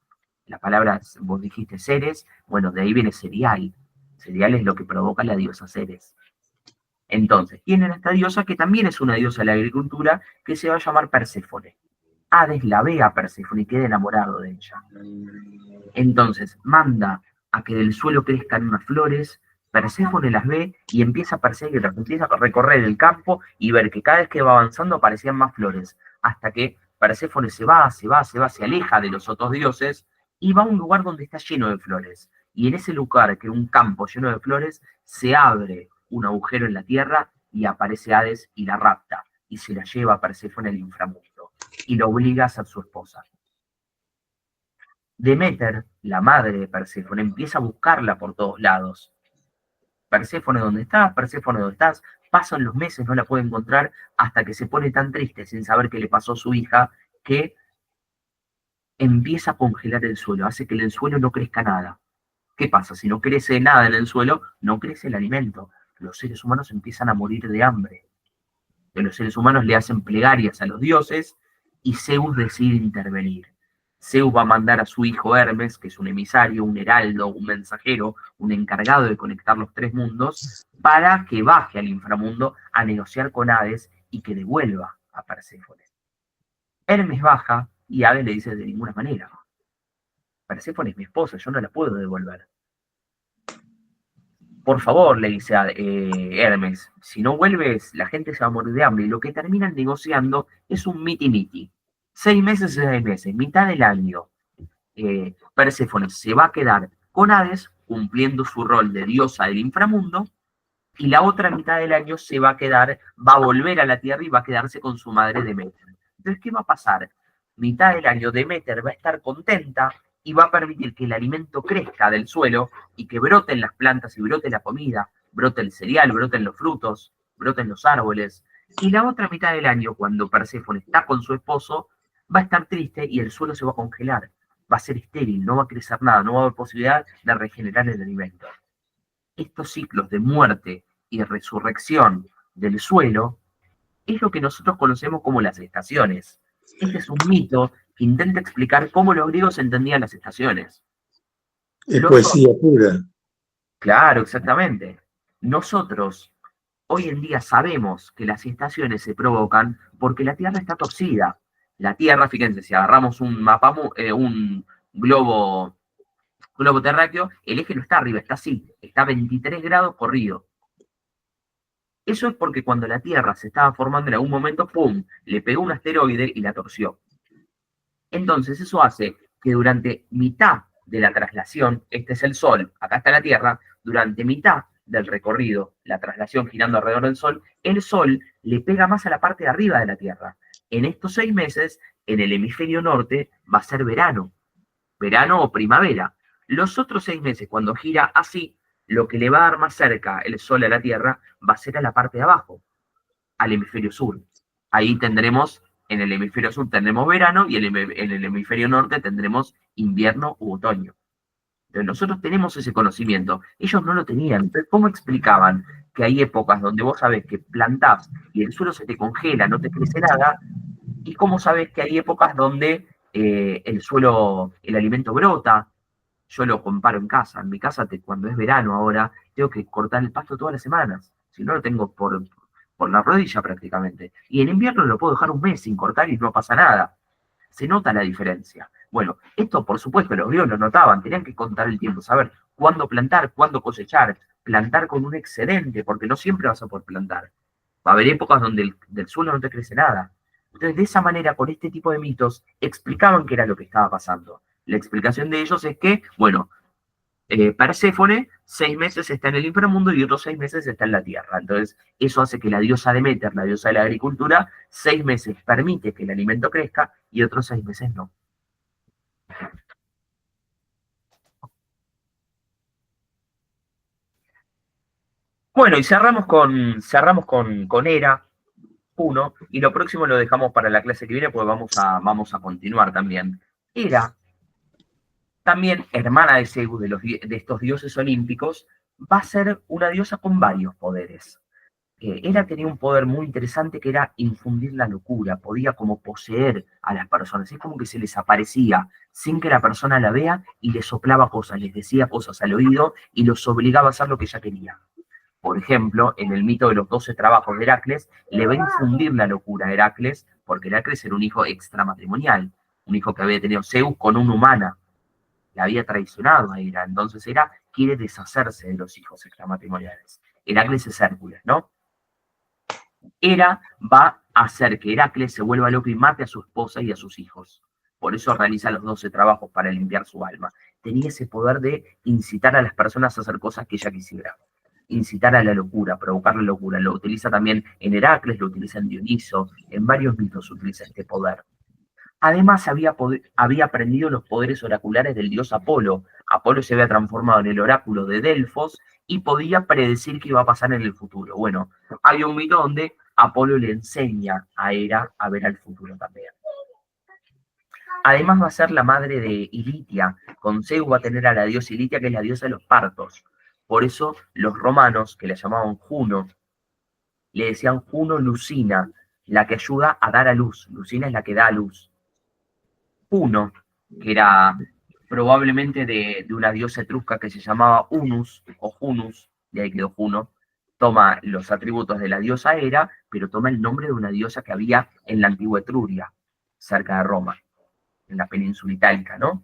La palabra, vos dijiste Ceres, bueno, de ahí viene cereal. Cereal es lo que provoca la diosa Ceres. Entonces, tienen a esta diosa que también es una diosa de la agricultura, que se va a llamar Perséfone. Hades la ve a Perséfone y queda enamorado de ella. Entonces, manda a que del suelo crezcan unas flores, Perséfone las ve y empieza a perseguirlas, empieza a recorrer el campo y ver que cada vez que va avanzando aparecían más flores, hasta que Perséfone se aleja de los otros dioses y va a un lugar donde está lleno de flores. Y en ese lugar, que es un campo lleno de flores, se abre un agujero en la tierra y aparece Hades y la rapta y se la lleva a Perséfone al inframundo y lo obliga a ser su esposa. Deméter, la madre de Perséfone, empieza a buscarla por todos lados. Perséfone, ¿dónde estás? Perséfone, ¿dónde estás? Pasan los meses, no la puede encontrar, hasta que se pone tan triste sin saber qué le pasó a su hija, que empieza a congelar el suelo, hace que en el suelo no crezca nada. ¿Qué pasa? Si no crece nada en el suelo, no crece el alimento. Los seres humanos empiezan a morir de hambre. Los seres humanos le hacen plegarias a los dioses y Zeus decide intervenir. Zeus va a mandar a su hijo Hermes, que es un emisario, un heraldo, un mensajero, un encargado de conectar los tres mundos, para que baje al inframundo a negociar con Hades y que devuelva a Perséfone. Hermes baja y Hades le dice: de ninguna manera. Perséfone es mi esposa, yo no la puedo devolver. Por favor, le dice a Hermes, si no vuelves, la gente se va a morir de hambre. Y lo que terminan negociando es un miti-miti. 6 meses, mitad del año. Perséfone se va a quedar con Hades, cumpliendo su rol de diosa del inframundo, y la otra mitad del año va a volver a la tierra y va a quedarse con su madre Deméter. Entonces, ¿qué va a pasar? Mitad del año Deméter va a estar contenta y va a permitir que el alimento crezca del suelo y que broten las plantas y brote la comida, brote el cereal, broten los frutos, broten los árboles. Y la otra mitad del año, cuando Perséfone está con su esposo, va a estar triste y el suelo se va a congelar, va a ser estéril, no va a crecer nada, no va a haber posibilidad de regenerar el alimento. Estos ciclos de muerte y resurrección del suelo es lo que nosotros conocemos como las estaciones. Este es un mito que intenta explicar cómo los griegos entendían las estaciones. Es poesía pura. Claro, exactamente. Nosotros hoy en día sabemos que las estaciones se provocan porque la Tierra está torcida. La Tierra, fíjense, si agarramos un mapa, un globo terráqueo, el eje no está arriba, está así, está a 23 grados corrido. Eso es porque cuando la Tierra se estaba formando en algún momento, ¡pum!, le pegó un asteroide y la torció. Entonces eso hace que durante mitad de la traslación, este es el Sol, acá está la Tierra, durante mitad del recorrido, la traslación girando alrededor del Sol, el Sol le pega más a la parte de arriba de la Tierra. En estos 6 meses, en el hemisferio norte, va a ser verano o primavera. Los otros 6 meses, cuando gira así, lo que le va a dar más cerca el Sol a la Tierra va a ser a la parte de abajo, al hemisferio sur. Ahí tendremos, en el hemisferio sur tendremos verano y en el hemisferio norte tendremos invierno u otoño. Entonces nosotros tenemos ese conocimiento. Ellos no lo tenían. Entonces, ¿cómo explicaban que hay épocas donde vos sabés que plantás y el suelo se te congela, no te crece nada? ¿Y cómo sabés que hay épocas donde el suelo, el alimento brota? Yo lo comparo en casa. En mi casa, cuando es verano ahora, tengo que cortar el pasto todas las semanas. Si no, lo tengo por la rodilla prácticamente. Y en invierno lo puedo dejar un mes sin cortar y no pasa nada. Se nota la diferencia. Bueno, esto por supuesto los griegos lo notaban, tenían que contar el tiempo, saber cuándo plantar, cuándo cosechar, plantar con un excedente, porque no siempre vas a poder plantar. Va a haber épocas donde del suelo no te crece nada. Entonces, de esa manera, con este tipo de mitos, explicaban qué era lo que estaba pasando. La explicación de ellos es que, bueno, Perséfone 6 meses está en el inframundo y otros 6 meses está en la tierra. Entonces, eso hace que la diosa Deméter, la diosa de la agricultura, 6 meses permite que el alimento crezca y otros 6 meses no. Bueno, y cerramos con Hera 1, y lo próximo lo dejamos para la clase que viene, porque vamos a continuar también. Hera, también hermana de Zeus, de estos dioses olímpicos, va a ser una diosa con varios poderes. Hera tenía un poder muy interesante que era infundir la locura, podía como poseer a las personas, es como que se les aparecía sin que la persona la vea y les soplaba cosas, les decía cosas al oído y los obligaba a hacer lo que ella quería. Por ejemplo, en el mito de los 12 trabajos de Heracles, le va a infundir la locura a Heracles, porque Heracles era un hijo extramatrimonial, un hijo que había tenido Zeus con una humana, la había traicionado a Hera, entonces Hera quiere deshacerse de los hijos extramatrimoniales. Heracles es Hércules, ¿no? Hera va a hacer que Heracles se vuelva loco y mate a su esposa y a sus hijos. Por eso realiza los 12 trabajos para limpiar su alma. Tenía ese poder de incitar a las personas a hacer cosas que ella quisiera. Incitar a la locura, provocar la locura. Lo utiliza también en Heracles, lo utiliza en Dioniso, en varios mitos utiliza este poder. Además, había aprendido los poderes oraculares del dios Apolo. Apolo se había transformado en el oráculo de Delfos y podía predecir qué iba a pasar en el futuro. Bueno, hay un mito donde Apolo le enseña a Hera a ver al futuro también. Además va a ser la madre de Ilitia. Con Zeus va a tener a la diosa Ilitia, que es la diosa de los partos. Por eso los romanos, que la llamaban Juno, le decían Juno Lucina, la que ayuda a dar a luz. Lucina es la que da a luz. Juno, que era probablemente de una diosa etrusca que se llamaba Unus o Junus, de ahí quedó Juno, toma los atributos de la diosa Hera, pero toma el nombre de una diosa que había en la antigua Etruria, cerca de Roma, en la península itálica, ¿no?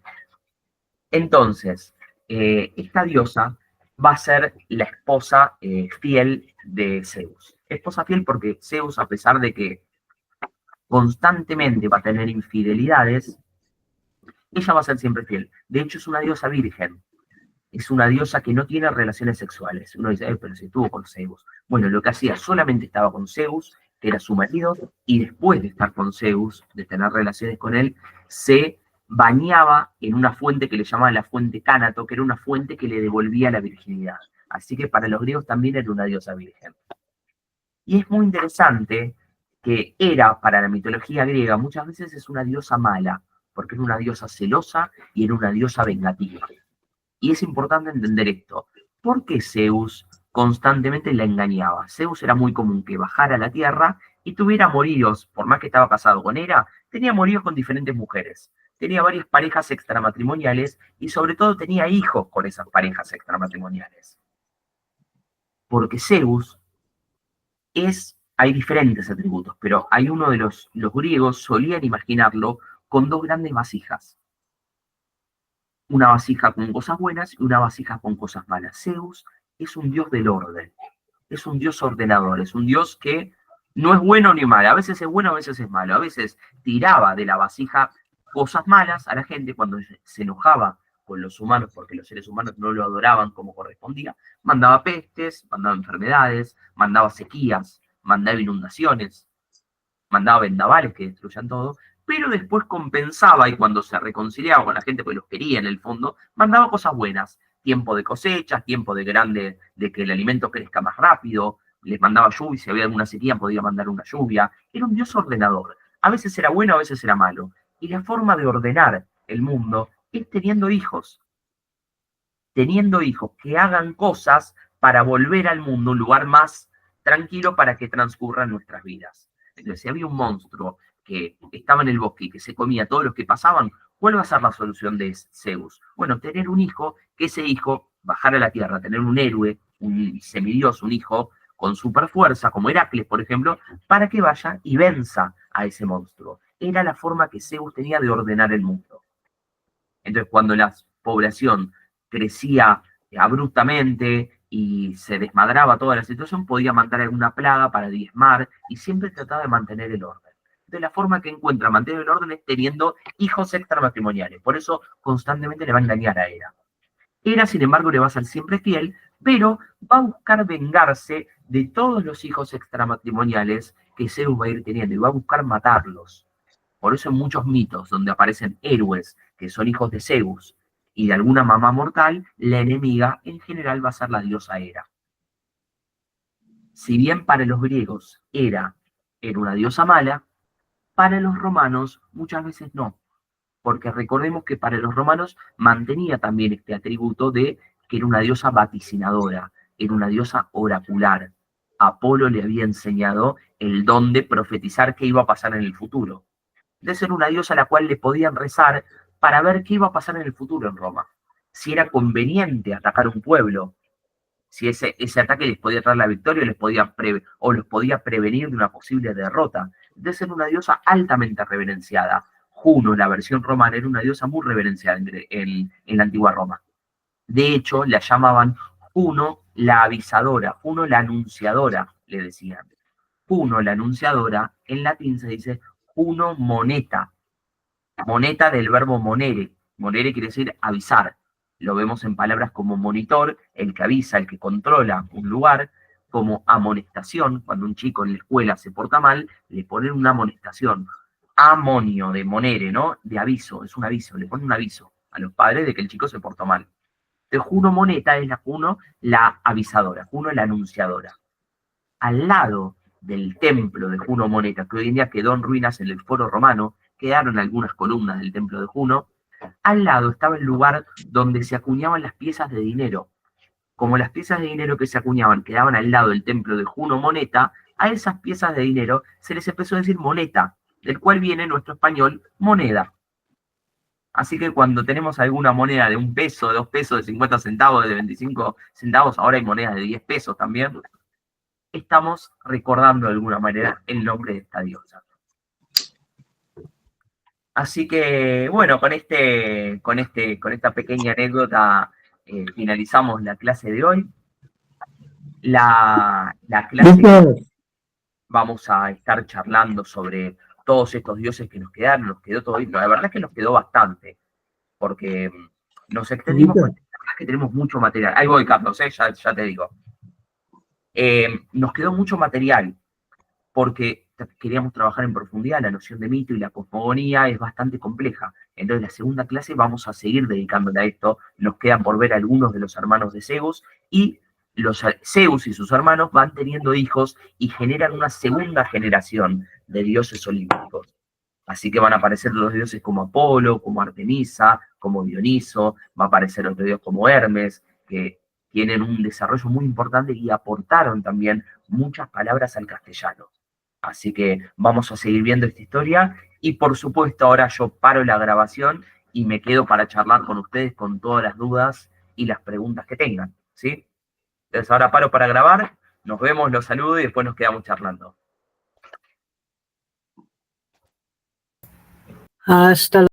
Entonces, esta diosa va a ser la esposa fiel de Zeus. Esposa fiel porque Zeus, a pesar de que constantemente va a tener infidelidades, ella va a ser siempre fiel. De hecho, es una diosa virgen. Es una diosa que no tiene relaciones sexuales. Uno dice, pero si estuvo con Zeus. Bueno, lo que hacía, solamente estaba con Zeus, que era su marido, y después de estar con Zeus, de tener relaciones con él, se bañaba en una fuente que le llamaban la fuente Cánato, que era una fuente que le devolvía la virginidad. Así que para los griegos también era una diosa virgen. Y es muy interesante que Hera, para la mitología griega, muchas veces es una diosa mala, porque era una diosa celosa y era una diosa vengativa. Y es importante entender esto. ¿Por qué Zeus constantemente la engañaba? Zeus era muy común que bajara a la tierra y tuviera amoríos, por más que estaba casado con Hera, tenía amoríos con diferentes mujeres. Tenía varias parejas extramatrimoniales y sobre todo tenía hijos con esas parejas extramatrimoniales. Porque Zeus hay diferentes atributos, pero hay uno de los griegos solían imaginarlo con dos grandes vasijas. Una vasija con cosas buenas y una vasija con cosas malas. Zeus es un dios del orden, es un dios ordenador, es un dios que no es bueno ni malo, a veces es bueno, a veces es malo, a veces tiraba de la vasija cosas malas a la gente cuando se enojaba con los humanos porque los seres humanos no lo adoraban como correspondía, mandaba pestes, mandaba enfermedades, mandaba sequías, mandaba inundaciones, mandaba vendavales que destruían todo, pero después compensaba y cuando se reconciliaba con la gente, porque los quería en el fondo, mandaba cosas buenas, tiempo de cosechas, tiempo de que el alimento crezca más rápido, les mandaba lluvia, si había alguna sequía podía mandar una lluvia, era un dios ordenador, a veces era bueno, a veces era malo, y la forma de ordenar el mundo es teniendo hijos que hagan cosas para volver al mundo un lugar más tranquilo para que transcurran nuestras vidas. Entonces, si había un monstruo que estaba en el bosque y que se comía a todos los que pasaban, ¿cuál va a ser la solución de Zeus? Bueno, tener un hijo, que ese hijo bajara a la tierra, tener un héroe, un semidios, un hijo con super fuerza, como Heracles, por ejemplo, para que vaya y venza a ese monstruo. Era la forma que Zeus tenía de ordenar el mundo. Entonces, cuando la población crecía abruptamente y se desmadraba toda la situación, podía mandar alguna plaga para diezmar y siempre trataba de mantener el orden. De la forma que encuentra mantener el orden es teniendo hijos extramatrimoniales. Por eso constantemente le va a engañar a Hera. Hera, sin embargo, le va a ser siempre fiel, pero va a buscar vengarse de todos los hijos extramatrimoniales que Zeus va a ir teniendo y va a buscar matarlos. Por eso en muchos mitos donde aparecen héroes que son hijos de Zeus y de alguna mamá mortal, la enemiga en general va a ser la diosa Hera. Si bien para los griegos Hera era una diosa mala, para los romanos muchas veces no, porque recordemos que para los romanos mantenía también este atributo de que era una diosa vaticinadora, era una diosa oracular. Apolo le había enseñado el don de profetizar qué iba a pasar en el futuro. De ser una diosa a la cual le podían rezar para ver qué iba a pasar en el futuro en Roma. Si era conveniente atacar un pueblo, si ese ataque les podía traer la victoria o los podía prevenir de una posible derrota. De ser una diosa altamente reverenciada. Juno, la versión romana, era una diosa muy reverenciada en la antigua Roma. De hecho, la llamaban Juno la avisadora, Juno la anunciadora, le decían. Juno la anunciadora, en latín se dice Juno moneta. Moneta del verbo monere. Monere quiere decir avisar. Lo vemos en palabras como monitor, el que avisa, el que controla un lugar, como amonestación, cuando un chico en la escuela se porta mal, le ponen una amonestación. Amonio, de monere, ¿no? De aviso, es un aviso, le ponen un aviso a los padres de que el chico se portó mal. Entonces, Juno moneta es la Juno, la avisadora, Juno la anunciadora. Al lado del templo de Juno moneta, que hoy en día quedó en ruinas en el foro romano, quedaron algunas columnas del templo de Juno, al lado estaba el lugar donde se acuñaban las piezas de dinero. Como las piezas de dinero que se acuñaban quedaban al lado del templo de Juno moneta, a esas piezas de dinero se les empezó a decir moneta, del cual viene nuestro español moneda. Así que cuando tenemos alguna moneda de 1 peso, de 2 pesos, de 50 centavos, de 25 centavos, ahora hay monedas de 10 pesos también, estamos recordando de alguna manera el nombre de esta diosa. Así que, bueno, con esta pequeña anécdota finalizamos la clase de hoy. La clase vamos a estar charlando sobre todos estos dioses que nos quedaron, nos quedó todo, la verdad es que nos quedó bastante, porque nos extendimos, la verdad es que tenemos mucho material. Ahí voy, Carlos, ya te digo. Nos quedó mucho material, porque queríamos trabajar en profundidad, la noción de mito y la cosmogonía es bastante compleja. Entonces, la segunda clase vamos a seguir dedicándola a esto. Nos quedan por ver algunos de los hermanos de Zeus y Zeus y sus hermanos van teniendo hijos y generan una segunda generación de dioses olímpicos. Así que van a aparecer los dioses como Apolo, como Artemisa, como Dioniso, va a aparecer otro dios como Hermes, que tienen un desarrollo muy importante y aportaron también muchas palabras al castellano. Así que vamos a seguir viendo esta historia y por supuesto ahora yo paro la grabación y me quedo para charlar con ustedes con todas las dudas y las preguntas que tengan, ¿sí? Entonces ahora paro para grabar, nos vemos, los saludo y después nos quedamos charlando. Hasta